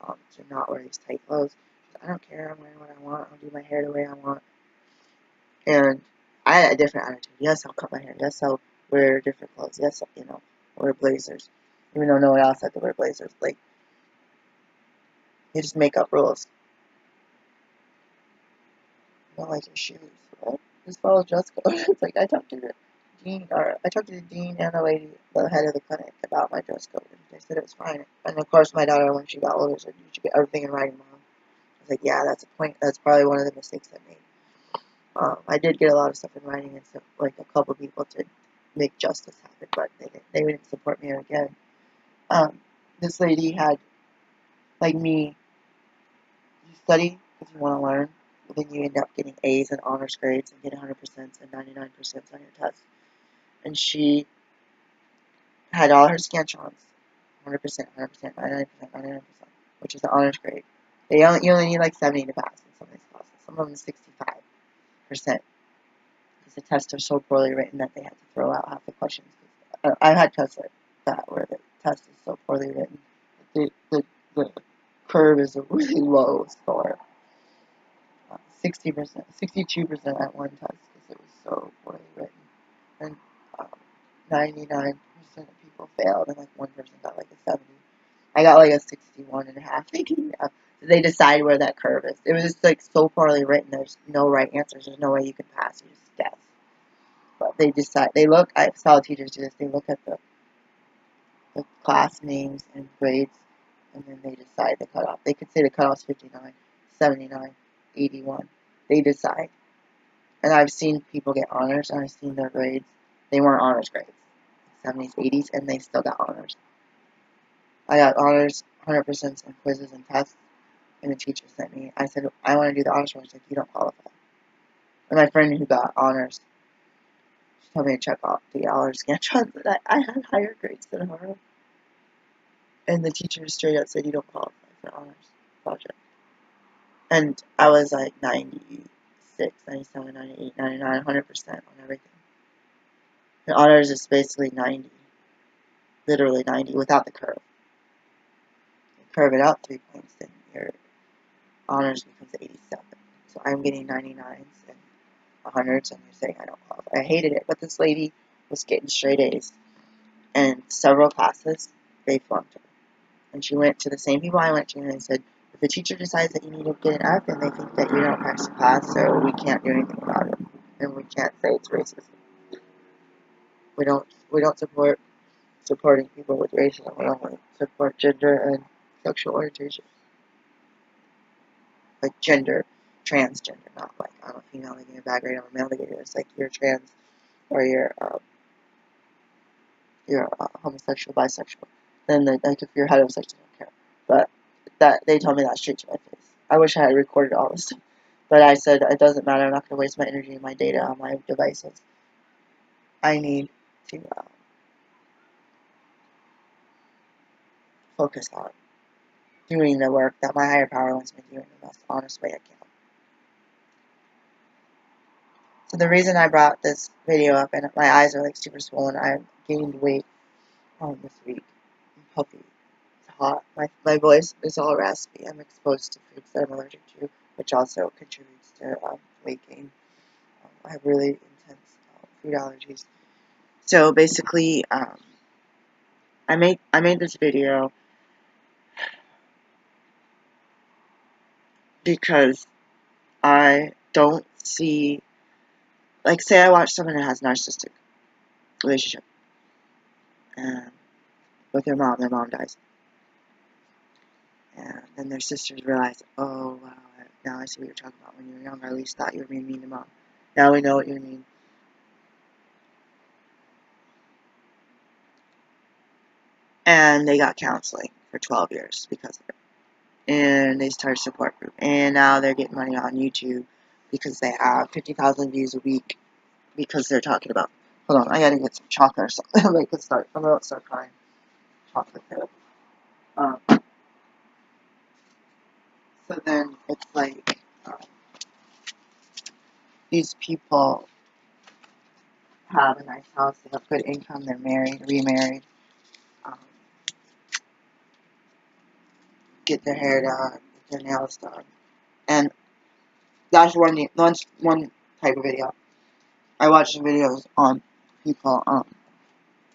to not wear these tight clothes. She said, I don't care. I'm wearing what I want. I'll do my hair the way I want. And I had a different attitude. Yes, I'll cut my hair. Yes, I'll wear different clothes. Yes, I'll wear blazers. Even though no one else had to wear blazers. Like, you just make up rules. You don't like your shoes, right? Just follow dress code. It's like I talked to the dean and the lady, the head of the clinic, about my dress code, and they said it was fine. And of course, my daughter, when she got older, said, "You should get everything in writing, Mom." I was like, "Yeah, that's a point. That's probably one of the mistakes I made." I did get a lot of stuff in writing, and stuff, like a couple people to make justice happen, but they didn't support me again. This lady had, like me, you study because you want to learn, but then you end up getting A's and honors grades and get 100% and 99% on your test. And she had all her scantrons, 100%, 100%, 99%, 99%, which is the honors grade. You only need like 70 to pass in some of these classes. Some of them 65%. because the tests are so poorly written that they had to throw out half the questions. I've had tests like that where the test is so poorly written. The curve is a really low score. 60%, 62% at one test because it was so poorly written. And 99% of people failed, and like one person got like a 70. I got like a 61.5. They decide where that curve is. It was just like so poorly written. There's no right answers. There's no way you can pass. You just guess. But they decide. They look. I saw teachers do this. They look at the class names and grades, and then they decide the cutoff. They could say the cutoff's 59, 79, 81. They decide. And I've seen people get honors, and I've seen their grades. They weren't honors grades, 70s, 80s, and they still got honors. I got honors, 100% on quizzes and tests, and the teacher sent me. I said, I want to do the honors one. She's like, you don't qualify. And my friend who got honors, she told me to check off the honors scantron, but I had higher grades than her. And the teacher straight up said, you don't qualify for honors project. And I was like 96, 97, 98, 99, 100% on everything. And honors is basically 90. Literally 90 without the curve. You curve it out 3 points, then your honors becomes 87. So I'm getting 99s and 100s, and you're saying I don't qualify. I hated it, but this lady was getting straight A's. And several classes, they flunked her. And she went to the same people I went to, and they said, if the teacher decides that you need to get an F, and they think that you don't pass the class, so we can't do anything about it. And we can't say it's racism. We don't support supporting people with racism. We only support gender and sexual orientation. Like gender, transgender, not like I'm a female, they give me a bad grade, I'm a male, they give you it's like you're trans or you're homosexual, bisexual. Then like if you're heterosexual, I don't care. But that they told me that straight to my face. I wish I had recorded all this stuff. But I said it doesn't matter. I'm not going to waste my energy and my data on my devices. I need to focus on doing the work that my higher power wants me to do in the most honest way I can. So the reason I brought this video up, and my eyes are like super swollen, I gained weight this week. I'm puffy. It's hot. My voice is all raspy. I'm exposed to foods that I'm allergic to, which also contributes to weight gain. I have really intense food allergies. So basically, I made this video because I don't see, like, say I watch someone that has a narcissistic relationship with their mom dies, and then their sisters realize, oh wow, now I see what you're talking about when you were young, or at least thought you were being mean to mom. Now we know what you mean. And they got counseling for 12 years because of it. And they started a support group. And now they're getting money on YouTube because they have 50,000 views a week because they're talking about, hold on, I gotta get some chocolate or something. I'm about to start crying. Chocolate syrup. So then it's like, these people have a nice house, they have good income, they're married, remarried, get their hair done, get their nails done. And that's one type of video. I watch videos on people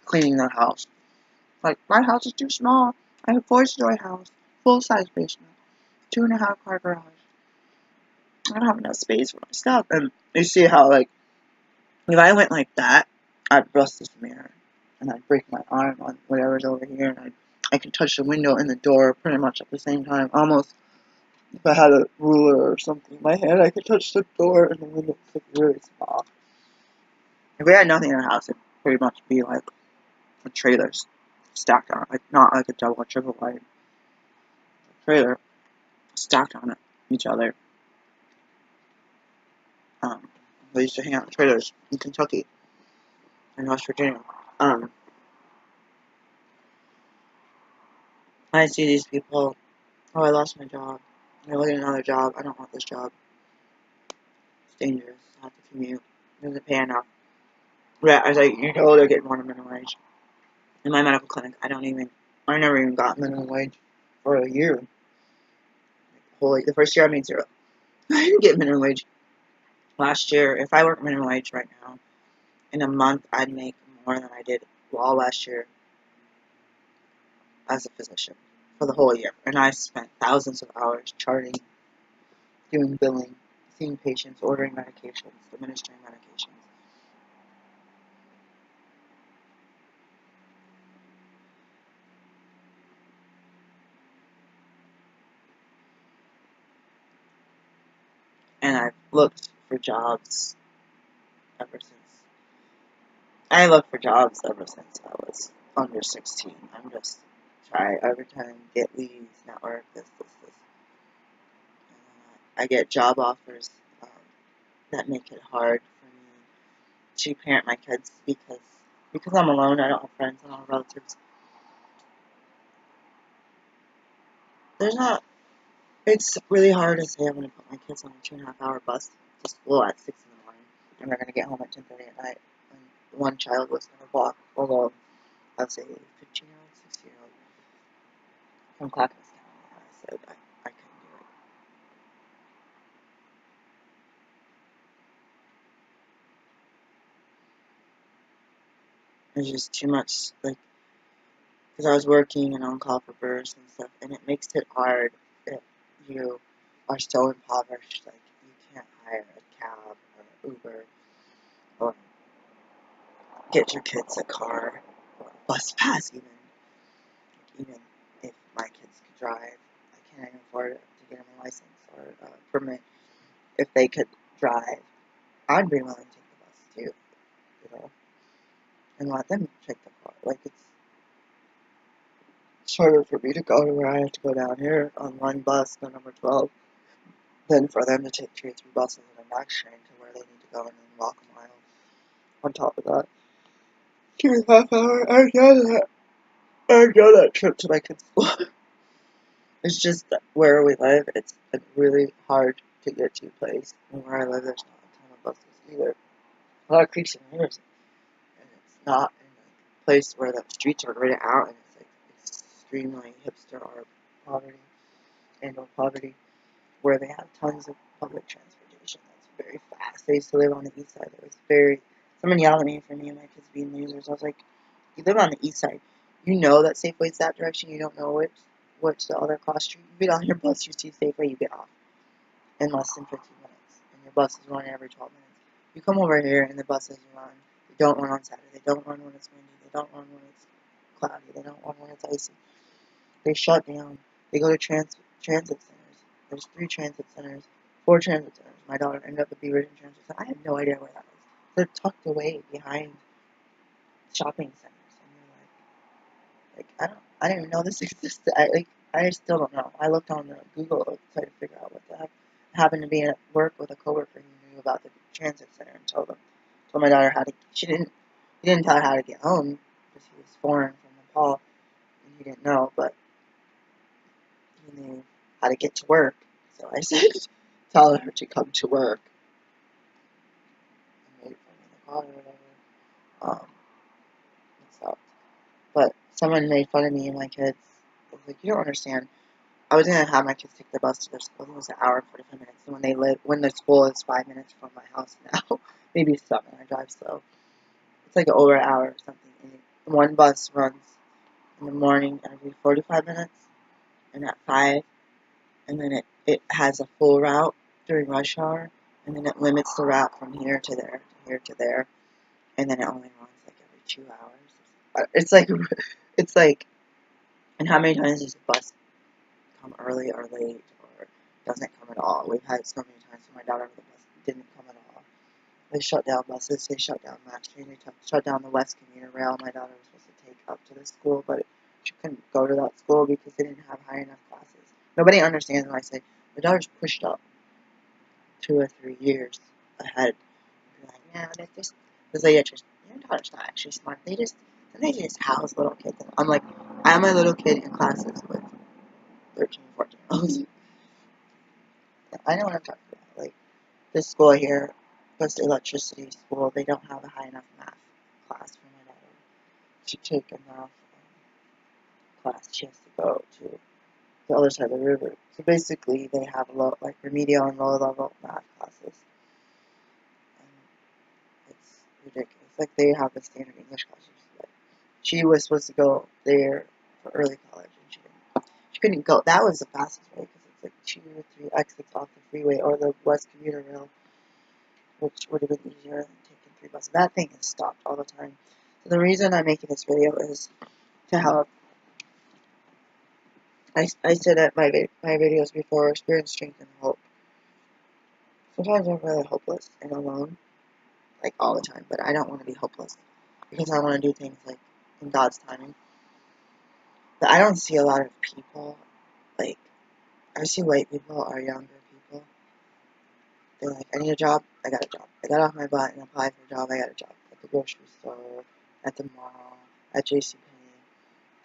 cleaning their house. Like, my house is too small. I have a 4-story house, full-size basement, 2.5-car garage. I don't have enough space for my stuff. And you see how, like, if I went like that, I'd bust this mirror. And I'd break my arm on whatever's over here. And I could touch the window and the door pretty much at the same time. Almost, if I had a ruler or something in my hand, I could touch the door and the window was like really small. If we had nothing in our house, it'd pretty much be like a trailer stacked on it. Like, not like a double or triple wide trailer stacked on it, each other. They used to hang out in trailers in Kentucky and West Virginia. I see these people, oh, I lost my job. I look at another job. I don't want this job. It's dangerous. I have to commute. Doesn't pay enough. Yeah, I was like, you know they're getting more than minimum wage. In my medical clinic, I never even got minimum wage for a year. The first year I made zero. I didn't get minimum wage. Last year, if I worked minimum wage right now, in a month I'd make more than I did all last year as a physician for the whole year. And I spent thousands of hours charting, doing billing, seeing patients, ordering medications, administering medications. And I've looked for jobs ever since. I looked for jobs ever since I was under 16. I'm just try every time get leads, network, this. I get job offers that make it hard for me to parent my kids because I'm alone. I don't have friends and all relatives. It's really hard to say I'm going to put my kids on a 2.5-hour bus to school at 6 in the morning, and they're going to get home at 10:30 at night. And one child was going to walk alone, I'd say 15-year-old, 16-year-old, from Clackamas County. And I said I couldn't do it. It's just too much, like, because I was working and on call for births and stuff, and it makes it hard if you are so impoverished, like, you can't hire a cab or Uber or get your kids a car or a bus pass even if my kids could drive. I can't even afford to get them a license or a permit. If they could drive, I'd be willing to take the bus too, and let them take the car. Like, it's harder for me to go to where I have to go down here on one bus, the number 12, than for them to take 2 or 3 buses and a max train to where they need to go and then walk a mile. On top of that, 2.5 hours, I know that trip to my kids' school. It's just that where we live, it's really hard to get to a place. And where I live, there's not a ton of buses either. A lot of creeks and rivers. And it's not in a place where the streets are written out and it's like extremely hipster or poverty, where they have tons of public transportation that's very fast. I used to live on the east side. It was someone yelled at me for me and my kids being losers. I was like, you live on the east side. You know that Safeway's that direction. You don't know which the other cross street. You get on your bus, you see Safeway, you get off in less than 15 minutes. And your bus is running every 12 minutes. You come over here and the buses run. They don't run on Saturday. They don't run when it's windy. They don't run when it's cloudy. They don't run when it's icy. They shut down. They go to transit centers. There's 3 transit centers, 4 transit centers. My daughter ended up at the Ridge Transit Center. I have no idea where that is. They're tucked away behind shopping centers. And you're I didn't even know this existed. I still don't know. I looked on the Google to try to figure out what the heck. I happened to be at work with a coworker who knew about the transit center and told my daughter how to. He didn't tell her how to get home because he was foreign from Nepal and he didn't know, but he knew how to get to work. So I said, tell her to come to work and wait for me in the car or whatever. It sucked. But someone made fun of me and my kids. I was like, you don't understand. I was gonna have my kids take the bus to their school. It was an hour and 45 minutes. And when the school is 5 minutes from my house now, maybe 7. I drive slow. It's like over an hour or something. And one bus runs in the morning every 45 minutes, and at 5, and then it has a full route during rush hour, and then it limits the route from here to there, and then it only runs like every 2 hours. It's like, and how many times does a bus come early or late or doesn't come at all? We've had so many times when my daughter the bus didn't come at all. They shut down buses, they shut down Max Train, they shut down the West Commuter Rail my daughter was supposed to take up to the school, but she couldn't go to that school because they didn't have high enough classes. Nobody understands when I say my daughter's pushed up 2 or 3 years ahead. They're like, yeah, they're just, because your daughter's not actually smart. They just house little kids. And I'm like, I'm a little kid in classes with 13, 14-year-olds. I know what I'm talking about. Like, this school here, plus electricity school, they don't have a high enough math class for my daughter to take a math class. She has to go to the other side of the river. So basically, they have remedial and low level math classes. And it's ridiculous. Like, they have the standard English classes. But she was supposed to go there for early college, and she couldn't go. That was the fastest way, because it's like 2 or 3 exits off the freeway or the West Commuter Rail, which would have been easier than taking 3 buses. That thing is stopped all the time. So the reason I'm making this video is to help. I said at my videos before, experience strength and hope. Sometimes I'm really hopeless and alone, like all the time, but I don't want to be hopeless, because I want to do things like in God's timing. But I don't see a lot of people, like, I see white people or younger people. They're like, I need a job, I got a job. I got off my butt and applied for a job, I got a job. At the grocery store, at the mall, at JCPenney.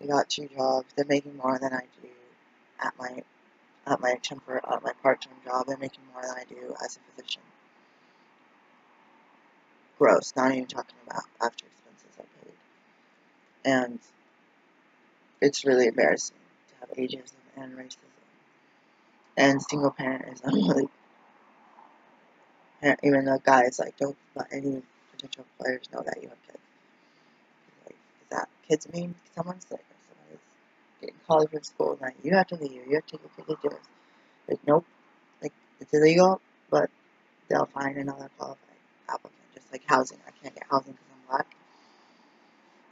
They got 2 jobs, they're making more than I do at my part-time job. They're making more than I do as a physician. Gross, not even talking about after expenses I paid. And it's really embarrassing to have ageism and racism and single parentism. Like, even though guys don't let any potential players know that you have kids. Like, is that kids mean someone's sick or somebody's getting called from school and you have to leave, you have to take your kid to this? Like, nope. Like, it's illegal, but they'll find another qualified applicant. Just like housing. I can't get housing because I'm black.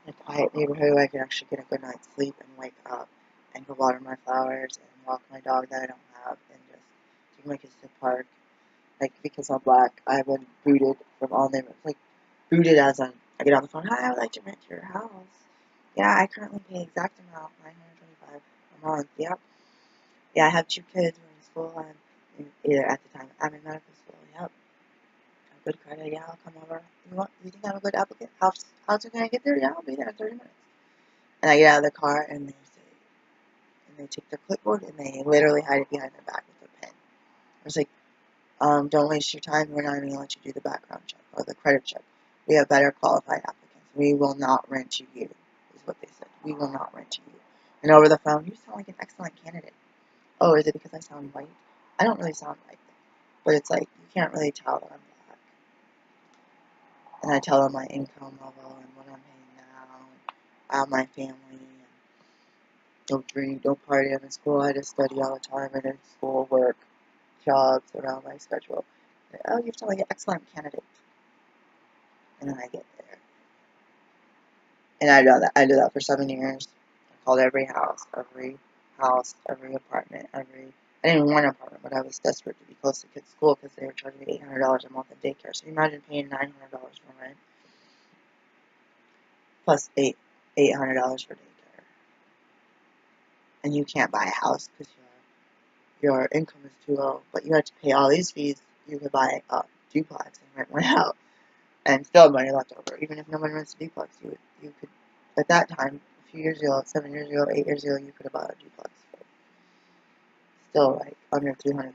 In a quiet neighborhood where I can actually get a good night's sleep and wake up and go water my flowers and walk my dog that I don't have and just take my kids to the park. Like, because I'm black, I've been booted from all neighborhoods. Like, booted as in, I get on the phone, hi, I would like to rent your house. Yeah, I currently pay exact amount, $925 a month. Yep. Yeah, I have 2 kids. We're in school. Either at the time, I'm in medical school. Yep. Good credit. Yeah, I'll come over. You think I'm a good applicant? How soon can I get there? Yeah, I'll be there in 30 minutes. And I get out of the car, and they take their clipboard, and they literally hide it behind their back with a pen. I was like, don't waste your time. We're not even going to let you do the background check or the credit check. We have better qualified applicants. We will not rent to you, is what they said. We will not rent to you. And over the phone, you sound like an excellent candidate. Oh, is it because I sound white? I don't really sound white, but it's like, you can't really tell that I'm black. And I tell them my income level and what I'm paying now. I have my family. And don't drink, don't party. I'm in school. I just study all the time. I'm in school, work, jobs around my schedule. Oh, you sound like an excellent candidate. And then I get there. And I did that for 7 years. I called every house, every apartment, I didn't even want an apartment, but I was desperate to be close to kids' school because they were charging me $800 a month in daycare. So you imagine paying $900 for rent, plus $800 for daycare. And you can't buy a house because your income is too low, but you had to pay all these fees. You could buy a duplex and rent one out, and still have money left over. Even if no one rents a duplex, you could, at that time, a few years ago, 7 years ago, 8 years ago, you could have bought a duplex for still like under $300,000.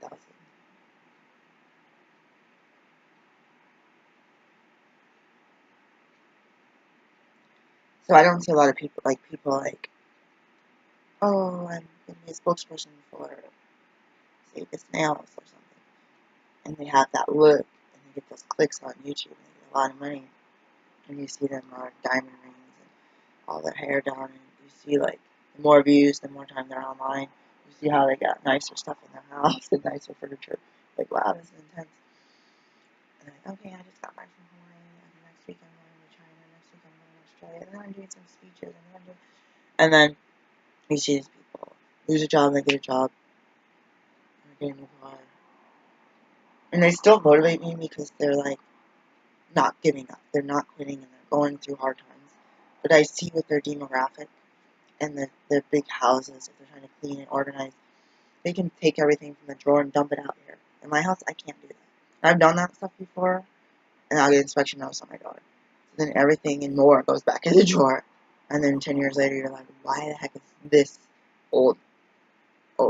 So I don't see a lot of people like, oh, I'm going to be a spokesperson for, say, the snails or something. And they have that look, and they get those clicks on YouTube, and they get a lot of money. And you see them on diamond rings and all their hair down, and you see, like, the more views, the more time they're online. You see how they got nicer stuff in their house and nicer furniture. Like, wow, this is intense. And like, okay, I just got back from Hawaii, and next week I'm going to China, next week I'm going to Australia, and then I'm doing some speeches, and then you see these people lose a job, they get a job, or get a new car. And they still motivate me because they're like not giving up. They're not quitting and they're going through hard times. But I see with their demographic and their big houses, if they're trying to clean and organize, they can take everything from the drawer and dump it out here. In my house, I can't do that. I've done that stuff before, and I'll get inspection notice on my daughter. So then everything and more goes back in the drawer. And then 10 years later, you're like, why the heck is this old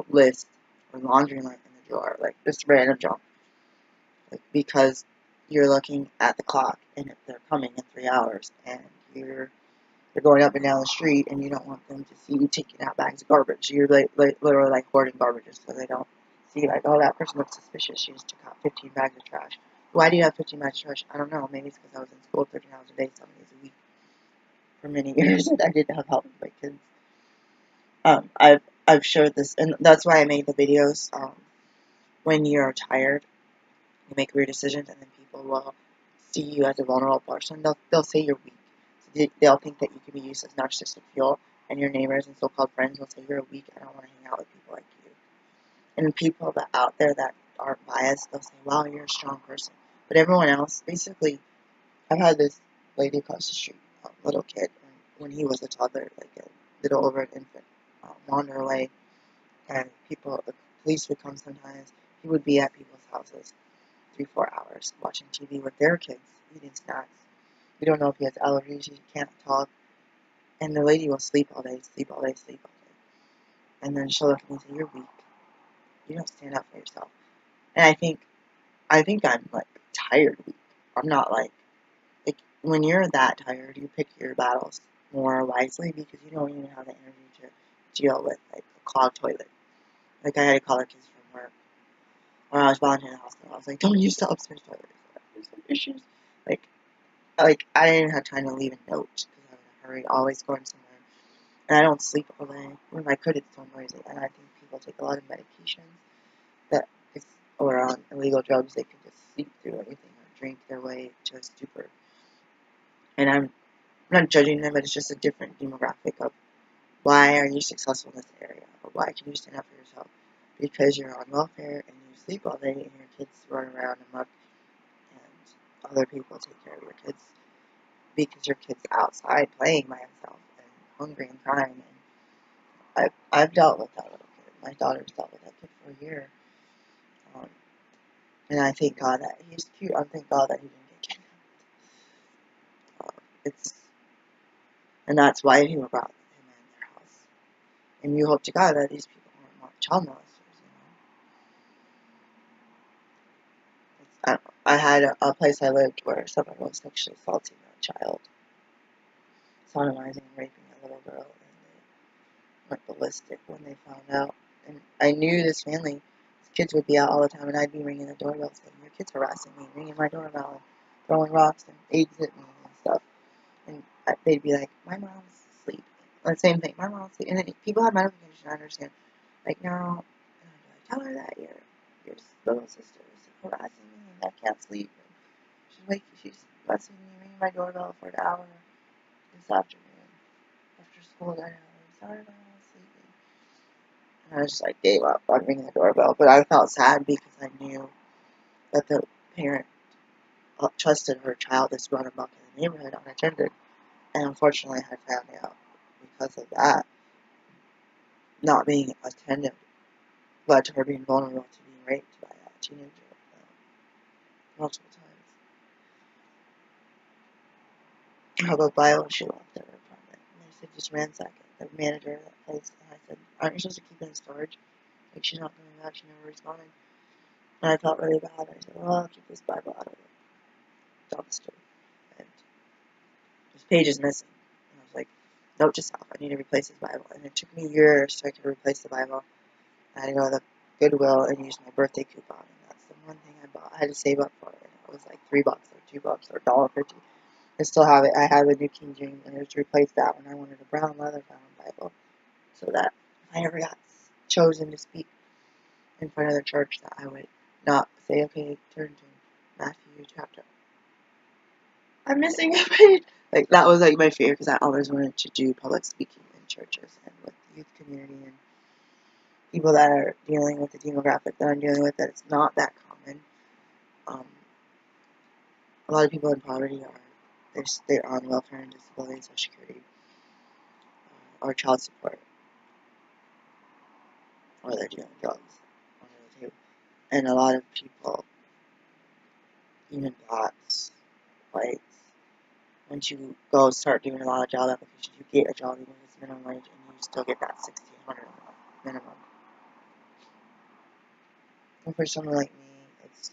list or laundry line in the drawer? Like, just random junk. Like, because you're looking at the clock, and if they're coming in 3 hours, and you're going up and down the street, and you don't want them to see you taking out bags of garbage. You're literally like hoarding garbage so they don't see, like, oh, that person looks suspicious. She just took out 15 bags of trash. Why do you have 15 bags of trash? I don't know. Maybe it's because I was in school 13 hours a day, 7 days a week for many years, and I didn't have help with my kids. I've shared this, and that's why I made the videos. When you're tired, you make weird decisions, and then people will see you as a vulnerable person. They'll say you're weak. So they'll think that you can be used as narcissistic fuel, and your neighbors and so-called friends will say you're weak. I don't want to hang out with people like you. And people that out there that aren't biased, they'll say, "Wow, you're a strong person." But everyone else, basically, I've had this lady across the street, a little kid, when he was a toddler, like a little over an infant, wander away, and the police would come sometimes. He would be at people's houses 3-4 hours watching TV with their kids, eating snacks. We don't know if he has allergies, he can't talk, and the lady will sleep all day, sleep all day, sleep all day. And then she'll look at me and say, "You're weak. You don't stand up for yourself." And I think I'm like tired weak. I'm not like when you're that tired, you pick your battles more wisely because you don't even have the energy to deal with like a clogged toilet. Like I had to call our kids from work when I was volunteering in the hospital. I was like, "Don't use the upstairs toilet. There's some issues." Like I didn't have time to leave a note because I was in a hurry, always going somewhere. And I don't sleep all day. When I could, it's so noisy. And I think people take a lot of medications that or on illegal drugs, they can just sleep through anything or drink their way to a stupor. And I'm not judging them, but it's just a different demographic of why are you successful in this area? Or why can you stand up for yourself? Because you're on welfare and you sleep all day and your kids run around amok and other people take care of your kids because your kid's outside playing by himself and hungry and crying. And I've dealt with that little kid. My daughter's dealt with that kid for a year. And I thank God that he's cute. I thank God that he didn't get kidnapped. And that's why he brought him in their house. And you hope to God that these people aren't not child molesters, you know. I had a place I lived where someone was sexually assaulting a child, sodomizing and raping a little girl, and they went ballistic when they found out. And I knew this family, his kids would be out all the time, and I'd be ringing the doorbell saying, "Your kid's harassing me," ringing my doorbell, and throwing rocks and eggs at me and stuff. And they'd be like, "My mom's asleep." Or the same thing, "My mom's asleep." And then people have medical conditions, I understand. Like, no. And I'd be like, "Tell her that your little sister is harassing me and I can't sleep. And she's messing me, ringing my doorbell for an hour this afternoon after school. And I'm sorry, my mom's sleeping." And I just like gave up on ringing the doorbell. But I felt sad because I knew that the parent trusted her child to run amok in the neighborhood unattended. And unfortunately, I found out because of that, not being attended led to her being vulnerable to being raped by a teenager multiple times. How about Bio? She left at her apartment. And they said, "Just ransack it." The manager of that place. And I said, "Aren't you supposed to keep it in storage?" Like, "She's not coming back. She never responded." And I felt really bad. I said, "Well, I'll keep this Bible out of the dumpster." And this page is missing. And I was like, "Note to self, I need to replace this Bible." And it took me years so I could replace the Bible. I had to go to the Goodwill and use my birthday coupon, and that's the one thing I bought. I had to save up for it. It was like $3 or $2 or $1.50. I still have it. I have a New King James, and it was to replace that one. I wanted a brown leather-bound Bible, so that if I ever got chosen to speak in front of the church, that I would not say, "Okay, turn to Matthew chapter." I'm missing a page. Like, that was like my fear because I always wanted to do public speaking in churches and with the youth community and people that are dealing with the demographic that I'm dealing with, that it's not that common. A lot of people in poverty they're on welfare and disability and social security, or child support, or they're doing drugs, one of the two. And a lot of people, even blacks, whites, once you go start doing a lot of job applications, you get a job even if it's minimum wage, and you still get that $1,600 minimum. And for someone like me, it's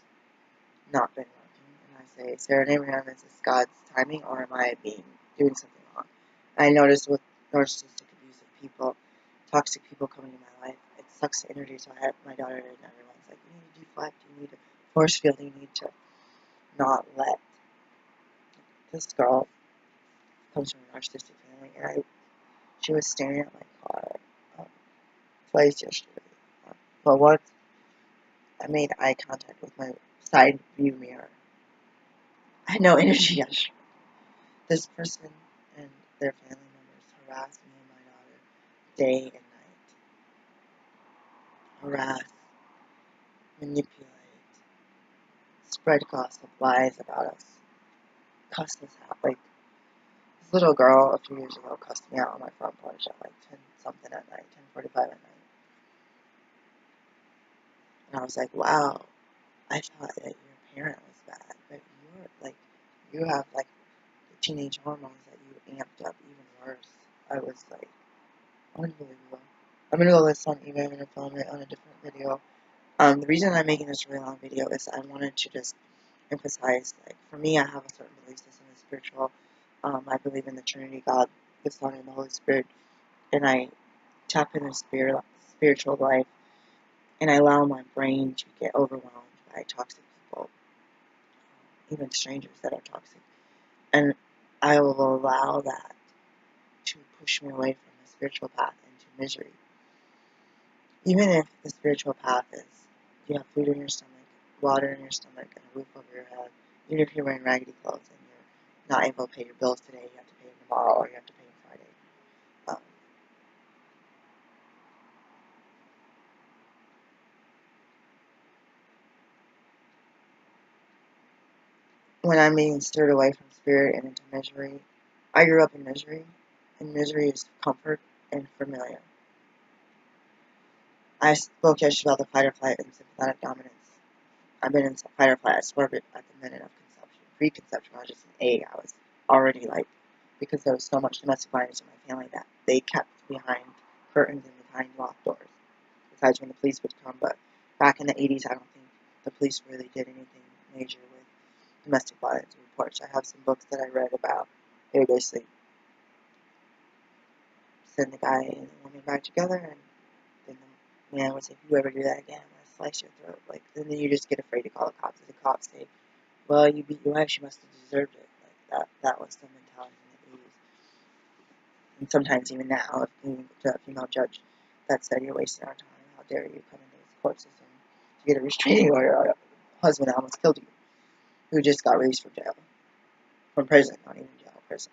not been working, and I say, Sarah Abraham, is this God's timing, or am I doing something wrong? I noticed with narcissistic, abusive people, toxic people coming into my life, it sucks the energy. So I have my daughter and everyone's like, you need to deflect, you need to force field, you need to not let. This girl comes from a narcissistic family, and she was staring at my car twice yesterday. But once I made eye contact with my side view mirror, I had no energy yesterday. This person and their family members harass me and my daughter day and night. Harass, manipulate, spread gossip, lies about us, cuss us out. Like, this little girl a few years ago cussed me out on my front porch at like 10 something at night, 10:45 at night. And I was like, wow, I thought that your parent was bad, but you have like the teenage hormones that you amped up even worse. I was like, unbelievable. I'm gonna go listen on eBay. I'm gonna film it on a different video. The reason I'm making this really long video is I wanted to just emphasize, like, for me, I have a certain belief system in spiritual. I believe in the Trinity, God, the Son, and the Holy Spirit, and I tap into spiritual life, and I allow my brain to get overwhelmed by toxic people, even strangers that are toxic, and I will allow that to push me away from the spiritual path into misery. Even if the spiritual path is you have food in your stomach, water in your stomach, and a roof over your head, even if you're wearing raggedy clothes and you're not able to pay your bills today, you have to pay them tomorrow, or you have to pay them Friday. When I'm being stirred away from spirit and into misery, I grew up in misery, and misery is comfort and familiar. I spoke yesterday about the fight or flight and sympathetic dominance. I've been in fight or flight. I swerved it at the minute of conception. Pre-conception, I was just an egg. I was already like, because there was so much domestic violence in my family that they kept behind curtains and behind locked doors. Besides when the police would come, but back in the 80s, I don't think the police really did anything major with domestic violence reports. I have some books that I read about. They would basically send the guy and the woman back together, and then the man would say, if you ever do that again, I'm going to slice your throat. Like, then you just get afraid to call the cops. If the cops say, well, you beat your wife, she must have deserved it. Like, that was the mentality in the 80s. And sometimes even now, if you to a female judge that said you're wasting our time, how dare you come into this court system to get a restraining order on a husband that almost killed you, who just got released from jail, from prison, not even jail, prison,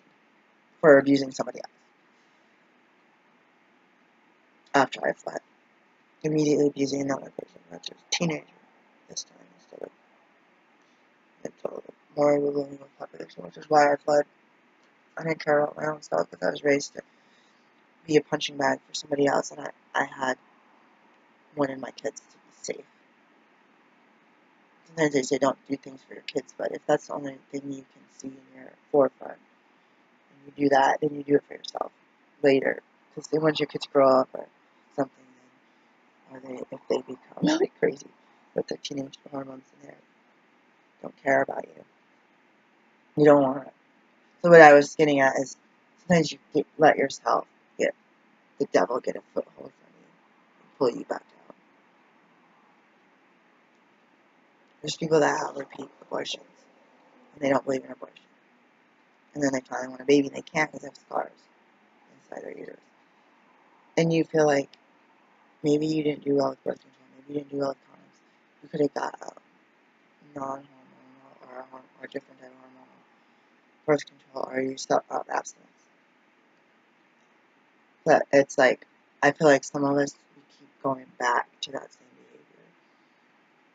for abusing somebody else. After I fled, immediately abusing another person, that's a teenager this time instead of more willing with population, which is why I fled. I didn't care about my own stuff because I was raised to be a punching bag for somebody else, and I had wanted my kids to be safe. Sometimes they say don't do things for your kids, but if that's the only thing you can see in your forefront, and you do that, then you do it for yourself later. Because then once your kids grow up or something, then, or if they become like crazy with their teenage hormones and they don't care about you, you don't want it. So what I was getting at is sometimes you let yourself get the devil get a foothold from you and pull you back down. There's people that have repeat abortions and they don't believe in abortion. And then they finally want a baby and they can't because they have scars inside their uterus. And you feel like maybe you didn't do well with birth control, maybe you didn't do well with condoms. You could have got a non-hormonal or a different type of hormonal birth control, or you stop abstinence. But it's like, I feel like some of us, we keep going back to that same behavior.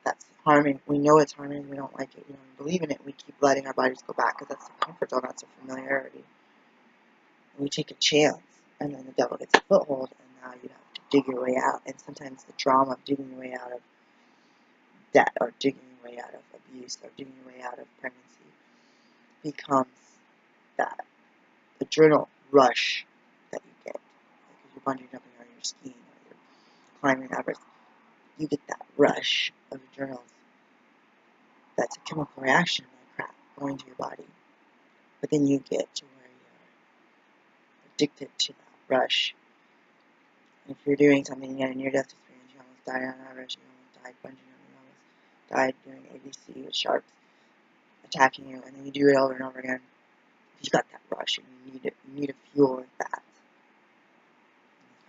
That's harming. We know it's harming. We don't like it. We don't believe in it. We keep letting our bodies go back because that's the comfort zone. That's the familiarity. And we take a chance, and then the devil gets a foothold, and now you have to dig your way out. And sometimes the drama of digging your way out of debt, or digging your way out of abuse, or digging your way out of pregnancy becomes that adrenal rush that you get. Like if you're bungee jumping or you're skiing or you're climbing Everest, you get that rush of adrenals. That's a chemical reaction like crap. going to your body. But then you get to where you're addicted to that rush. If you're doing something, you get a near-death experience, you almost died on that rush, you almost died bungee jumping, you almost died doing ABC with sharks attacking you, and then you do it over and over again. You got that rush, and you need to fuel with that.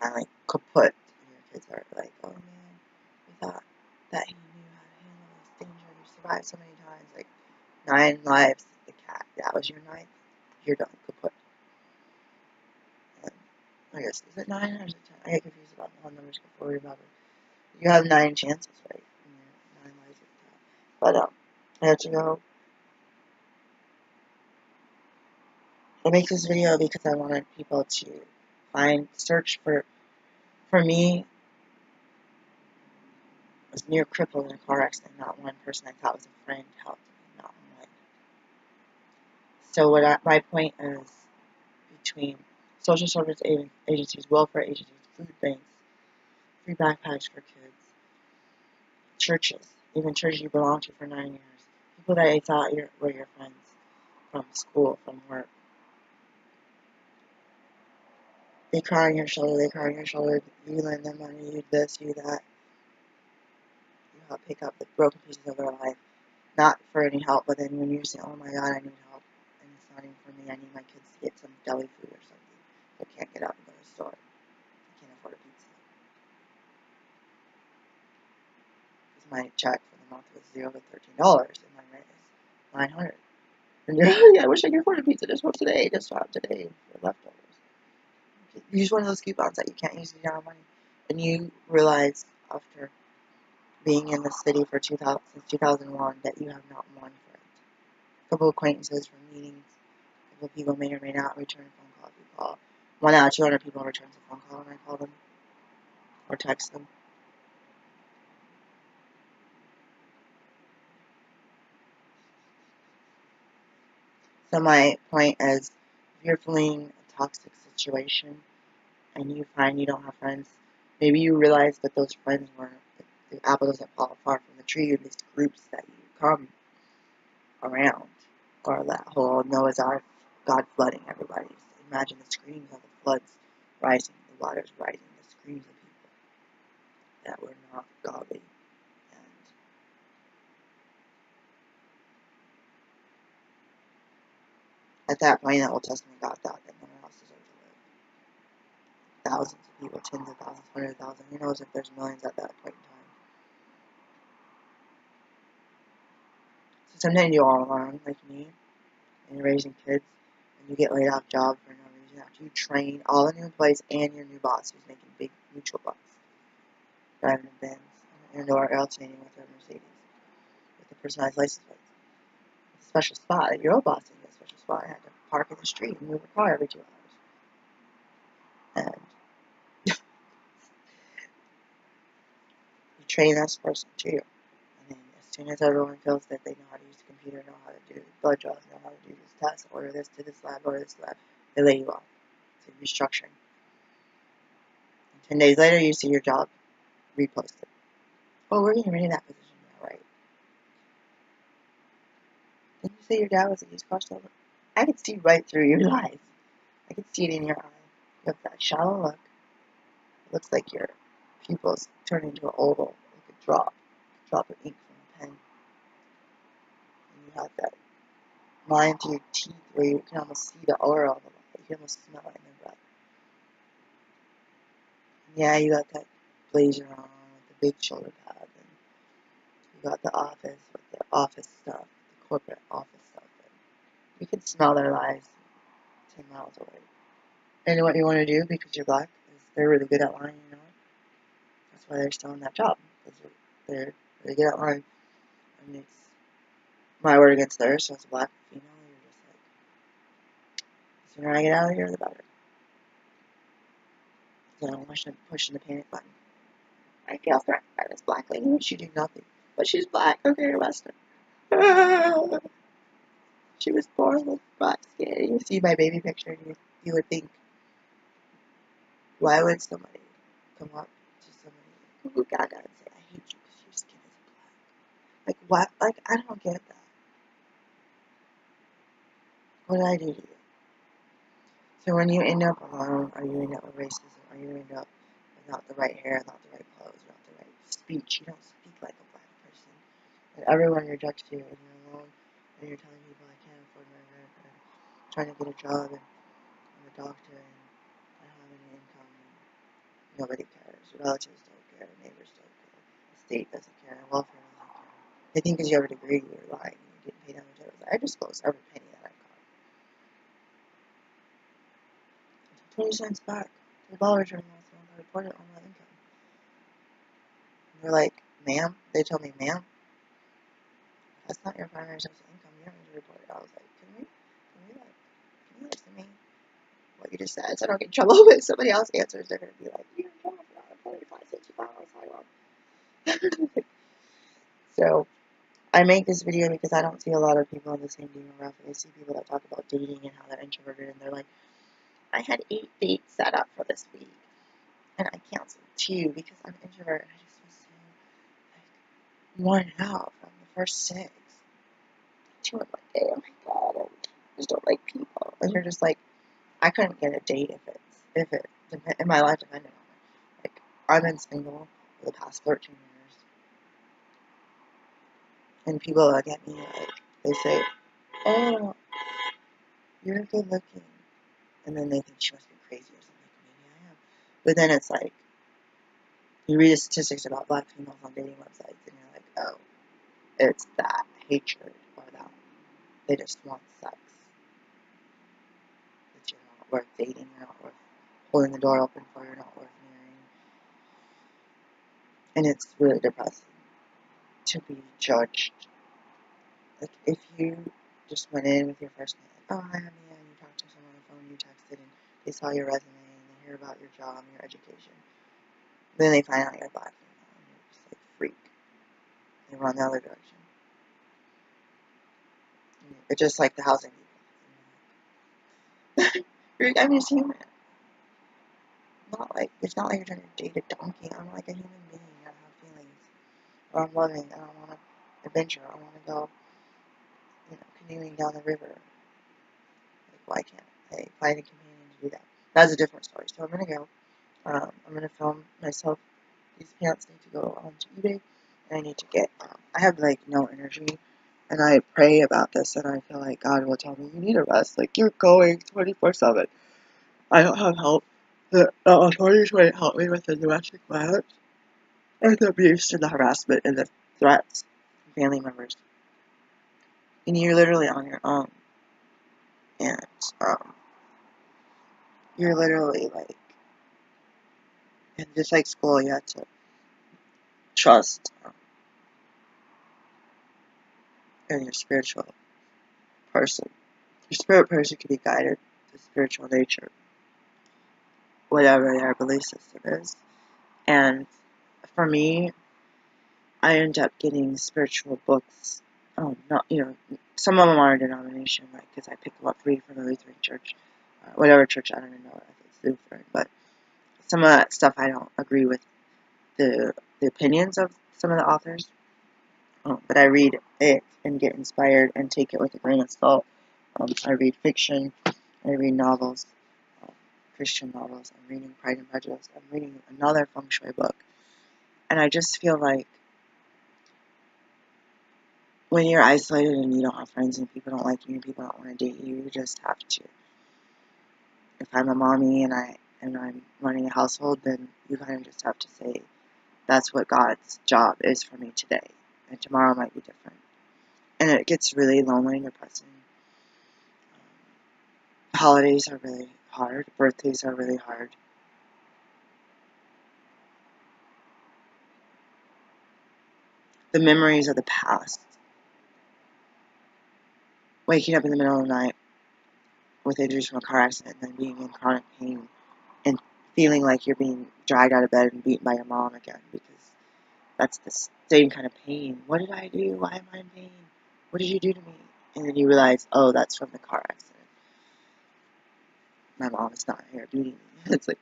Kind of like kaput. And your kids are like, oh man, we thought that he knew how to handle this danger. You survived so many times, like 9 lives. The cat, that was your 9th. You're done, kaput. And I guess is it 9 or is it 10? I get confused about all numbers before we remember. You have 9 chances, right? 9 lives of the cat. But I had to go. I make this video because I wanted people to search for me. I was near crippled in a car accident. Not one person I thought was a friend helped me. Not one. So my point is, between social service agencies, welfare agencies, food banks, free backpacks for kids, churches, even churches you belong to for 9 years, people that I thought were your friends from school, from work. They cry on your shoulder, you lend them money, you this, you that. You help pick up the broken pieces of their life. Not for any help, but then when you say, oh my God, I need help, and it's not even for me, I need my kids to get some deli food or something. I can't get out and go to the store. I can't afford a pizza. Because my check for the month was $0 to $13, and my rent is $900. And you're like, yeah, I wish I could afford a pizza just for today, just for today, for leftovers. You use one of those coupons that you can't use to get out money. And you realize after being in the city for since 2001 that you have not one friend. A couple acquaintances from meetings. A couple people may or may not return a phone call if you call. 1 out of 200 people returns a phone call when I call them or text them. So my point is, if you're fleeing a toxic situation and you find you don't have friends, maybe you realize that those friends weren't, the apple doesn't fall far from the tree, or these groups that you come around, or that whole Noah's Ark, God flooding everybody. Imagine the screams of the floods rising, the waters rising, the screams of people that were not godly. And at that point, the Old Testament God thought that no one else deserved to live. Thousands of people, tens of thousands, 100,000. Who knows if there's millions at that point in time. So sometimes you're all alone, like me, and you're raising kids, and you get laid off job for no reason after you train all the new employees and your new boss who's making big mutual bucks, driving a Benz and/or alternating with a Mercedes with a personalized license plate. It's a special spot. If your old boss didn't get a special spot, I had to park in the street and move a car every 2 hours. And you train this person too. And then as soon as everyone feels that they know how to use the computer, know how to do blood draws, know how to do this test, order this to this lab, order this lab, they lay you off. It's a restructuring. And 10 days later, you see your job reposted. Oh, we're getting rid of that position now, right? Didn't you say your dad was a used car salesman? I could see right through your eyes. I could see it in your eye. You have that shallow look. It looks like your pupils turn into an oval, like a drop of ink from a pen. And you have that line through your teeth where you can almost see the aura of it. You can almost smell it in your breath. And yeah, you got that blazer on with the big shoulder pads, and you got the office with the office stuff, the corporate office stuff. And you can smell their lies 10 miles away. And what you want to do, because you're black, is they're really good at lying, you know. That's why they're still in that job. Because they're really good at lying. And it's my word against theirs, so as a black female, you're just like, the sooner I get out of here, the better. So I'm pushing the panic button. I feel threatened by this black lady when she did nothing. But she's black, okay, arrest her. She was born with black skin. You see my baby picture, and you would think, why would somebody come up to somebody who gaga and say, I hate you because your skin is black? Like, what? Like, I don't get that. What did I do to you? So when you end up alone, or you end up with racism, or you end up without the right hair, without the right clothes, without the right speech, you don't speak like a black person, and everyone rejects you, and you're alone, and you're telling people I can't afford my rent, and I'm trying to get a job, and I'm a doctor, and I don't have any income, and nobody cares. Your relatives don't care, neighbors don't care, the state doesn't care, welfare doesn't care. They think because you have a degree, you're lying, you're getting paid on the job. I disclose every penny that I got. 20 cents back to the dollar return last month. I reported on my income. And they're like, ma'am? They told me, ma'am, that's not your primary source of income. You don't need to report it. I was like, can you listen to me? What you just said, so I don't get in trouble. But if somebody else answers, they're going to be like, you're in trouble for not reporting 5 cents you filed. So, I make this video because I don't see a lot of people in the same demographic. I see people that talk about dating and how they're introverted, and they're like, I had 8 dates set up for this week, and I canceled 2 because I'm introverted. I just was so worn out from the first 6. 2 in one day. Oh my god, I just don't like people. And you're just like, I couldn't get a date if my life depended on it. Like, I've been single for the past 13 years, and people look at me like, they say, oh, you're good looking, and then they think she must be crazy or something. Maybe I am. But then it's like, you read the statistics about black females on dating websites, and you're like, oh, it's that hatred or that they just want sex. That you're not worth dating, you're not worth holding the door open for, you're not worth marrying. And it's really depressing to be judged. Like, if you just went in with your first name, like, oh, hi, I'm Mia, and you talked to someone on the phone, you texted, and they saw your resume, and they hear about your job and your education. Then they find out you're black female, and you're just like, freak. They run the other direction. It's just like the housing people. I'm just human. It's not like you're trying to date a donkey. I'm like a human being. I have feelings. Or I'm loving. I don't want to adventure. I want to go, canoeing down the river. Like, why can't I find a companion to do that? That's a different story. So I'm going to go. I'm going to film myself. These pants need to go onto eBay. And I need to get, I have like no energy. And I pray about this. And I feel like God will tell me, you need a rest. Like, you're going 24/7. I don't have help. The authorities wouldn't help me with the domestic violence, and the abuse, and the harassment, and the threats from family members. And you're literally on your own. And, you're literally, like, and just like school, you have to trust in your spiritual person. Your spirit person can be guided to spiritual nature, whatever their belief system is. And for me, I end up getting spiritual books. Some of them are a denomination, like, because I picked them up free from the Lutheran church, whatever church, I don't even know if it's Lutheran, but some of that stuff I don't agree with the opinions of some of the authors, but I read it and get inspired and take it with a grain of salt. I read fiction, I read novels, Christian novels, I'm reading Pride and Prejudice, I'm reading another feng shui book, and I just feel like when you're isolated and you don't have friends and people don't like you and people don't want to date you, you just have to. If I'm a mommy and I'm running a household, then you kind of just have to say, that's what God's job is for me today, and tomorrow might be different. And it gets really lonely and depressing. Holidays are really hard. Birthdays are really hard. The memories of the past. Waking up in the middle of the night with injuries from a car accident and then being in chronic pain and feeling like you're being dragged out of bed and beaten by your mom again because that's the same kind of pain. What did I do? Why am I in pain? What did you do to me? And then you realize, oh, that's from the car accident. My mom is not here beating me. It's like,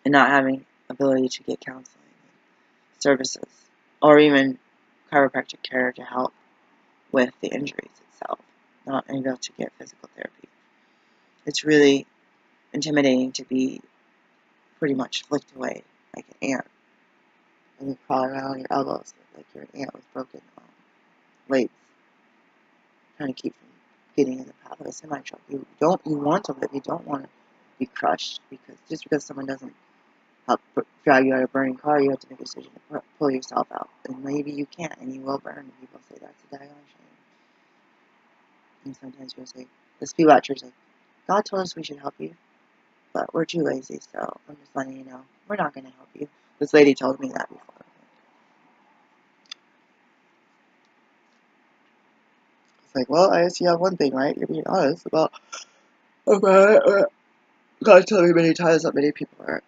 and not having ability to get counseling and services or even chiropractic care to help with the injuries itself. not able to get physical therapy. It's really intimidating to be pretty much flicked away like an ant. And you crawl around on your elbows like you're an ant with broken legs, trying to keep from getting in the path of a semi-truck. You want to live. You don't want to be crushed, because just because someone doesn't help drag you out of a burning car, you have to make a decision to pull yourself out. And maybe you can't, and you will burn. And people say that's a daggone shame. And sometimes you'll say, this people at church like, God told us we should help you, but we're too lazy, so I'm just letting you know, we're not going to help you. This lady told me that before. It's like, well, I guess you have one thing, right? You're being honest about it. God told me many times that many people are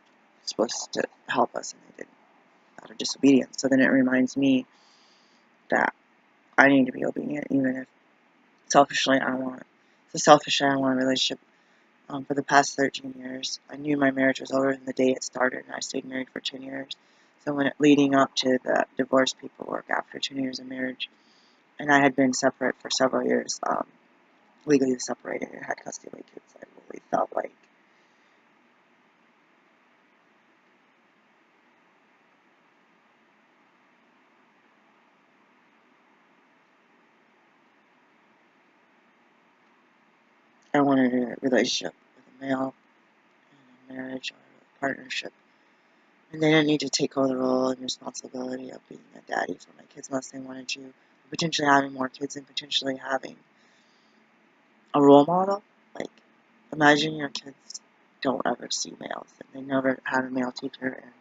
supposed to help us, and they didn't, out of disobedience. So then it reminds me that I need to be obedient, even if selfishly I want a relationship. For the past 13 years, I knew my marriage was over from the day it started, and I stayed married for 10 years. So leading up to the divorce paperwork after 10 years of marriage, and I had been separate for several years, legally separated, and had custody of my kids, I really felt like I wanted a relationship with a male, and a marriage or a partnership. And they didn't need to take over the role and responsibility of being a daddy for my kids unless they wanted to. Potentially having more kids and potentially having a role model. Like, imagine your kids don't ever see males, and they never have a male teacher, and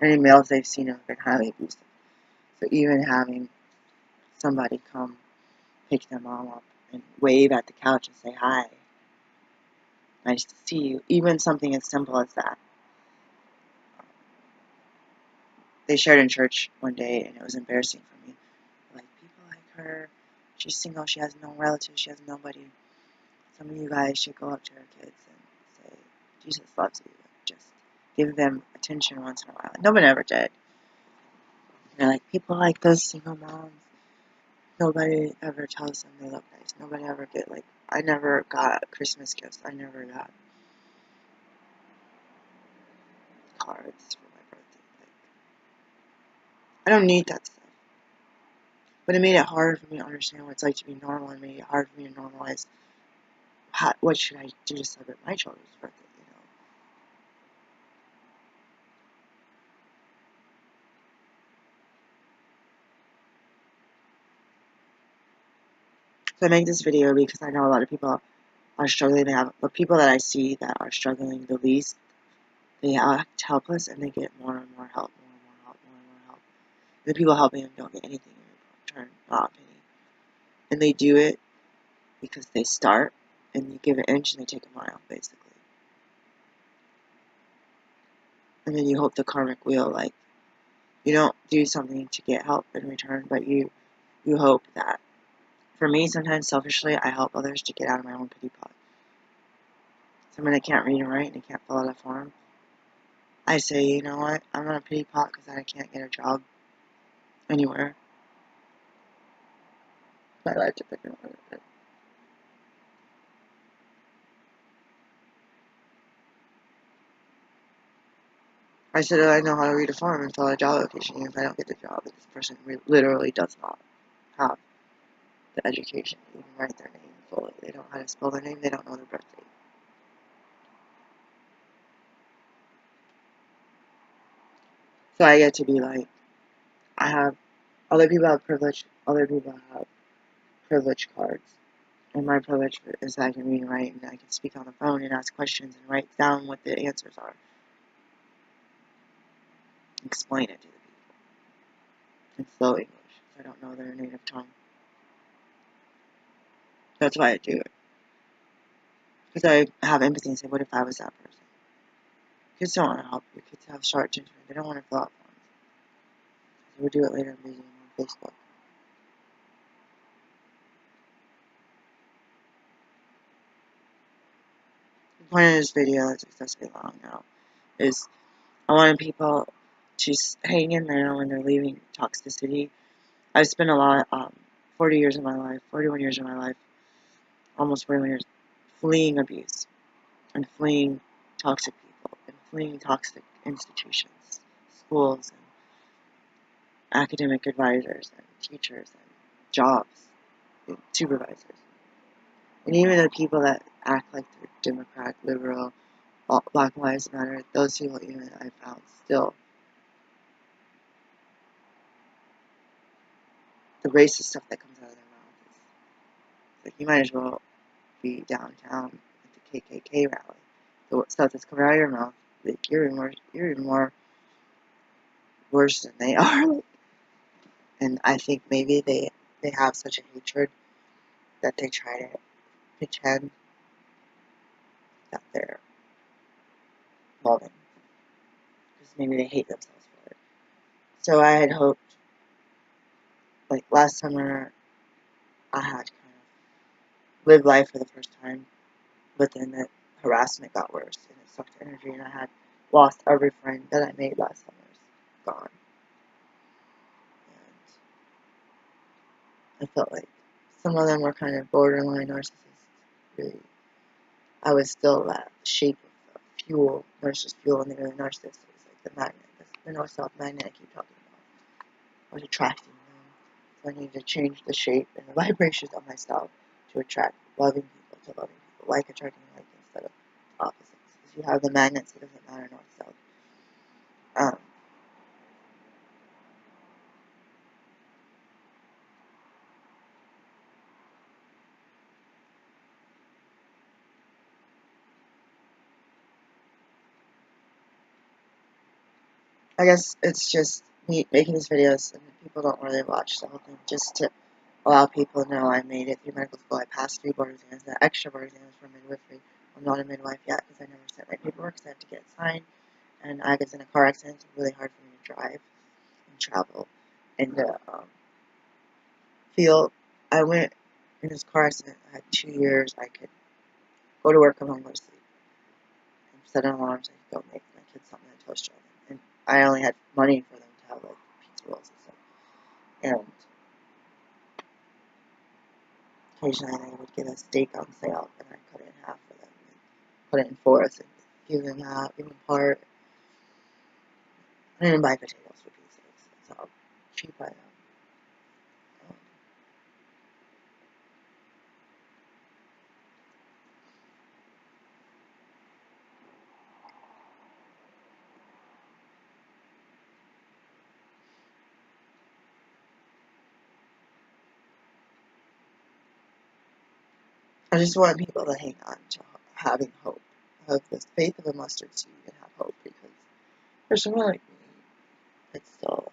any males they've seen have been highly abusive. So even having somebody come pick their mom up and wave at the couch and say hi, nice to see you, even something as simple as that. They shared in church one day, and it was embarrassing for me. Like, people like her, she's single, she has no relatives, she has nobody. Some of you guys should go up to her kids and say, Jesus loves you. Just give them attention once in a while. No one ever did. They're like, people like those single moms, nobody ever tells them they look nice. Nobody ever I never got Christmas gifts. I never got cards for my birthday. I don't need that stuff. But it made it hard for me to understand what it's like to be normal, and made it hard for me to normalize what should I do to celebrate my children's birthday, So I make this video because I know a lot of people are struggling. The people that I see that are struggling the least, they act helpless, and they get more and more help, more and more help, more and more help. And the people helping them don't get anything in return, not a penny. And they do it because they start, and you give an inch and they take a mile, basically. And then you hope the karmic wheel, like, you don't do something to get help in return, but you hope that. For me, sometimes selfishly, I help others to get out of my own pity pot. Someone that can't read and write and they can't fill out a form, I say, you know what, I'm on a pity pot because I can't get a job anywhere. I like to pick it up. I said I know how to read a form and fill out a job application, even if I don't get the job. But this person literally does not have the education to even write their name fully. They don't know how to spell their name. They don't know their birth date. So I get to be like, other people have privilege. Other people have privilege cards. And my privilege is that I can read and write, and I can speak on the phone and ask questions and write down what the answers are. Explain it to the people in slow English. I don't know their native tongue. That's why I do it. Because I have empathy and say, what if I was that person? Kids don't want to help you. Kids have short attention. They don't want to fill out forms. So we'll do it later in video on Facebook. The point of this video, it's excessively long now, is I wanted people to hang in there when they're leaving toxicity. I've spent 41 years of my life almost 40 years, fleeing abuse and fleeing toxic people and fleeing toxic institutions, schools and academic advisors and teachers and jobs and supervisors. And even the people that act like they're Democrat, liberal, Black Lives Matter, those people even I found still the racist stuff that comes out of their mouth is like you might as well be downtown at the KKK rally. The stuff that's coming out of your mouth, like you're even more worse than they are. And I think maybe they have such a hatred that they try to pretend that they're loving because maybe they hate themselves for it. So I had hoped, like last summer, I had kind of lived life for the first time, but then the harassment got worse and it sucked energy, and I had lost every friend that I made last summer. Gone. And I felt like some of them were kind of borderline narcissists. Really, I was still that shape of fuel, narcissist fuel, and they were the narcissist. It was like the magnet, the north south magnet I keep talking about. I was attracting them, so I needed to change the shape and the vibrations of myself to attract loving people to loving people, like attracting like instead of opposites. If you have the magnets, it doesn't matter north south. I guess it's just me making these videos and people don't really watch the whole thing just to allow people to know I made it through medical school. I passed 3 board exams, the extra board exams for midwifery. I'm not a midwife yet because I never sent my paperwork, so I have to get it signed. And I was in a car accident, so it's really hard for me to drive and travel and feel. I went in this car accident. I had 2 years. I could go to work, come home, go to sleep. And set an alarm so I could go make my kids something in a toaster oven. And I only had money for them to have like pizza rolls and stuff. And occasionally they would get a steak on sale, and I'd cut it in half for them and put it in fourths and give them half, give them part. I didn't buy potatoes for pizza. That's how cheap I am. I just want people to hang on to having hope, have the faith of a mustard seed and have hope, because for someone like me, it's still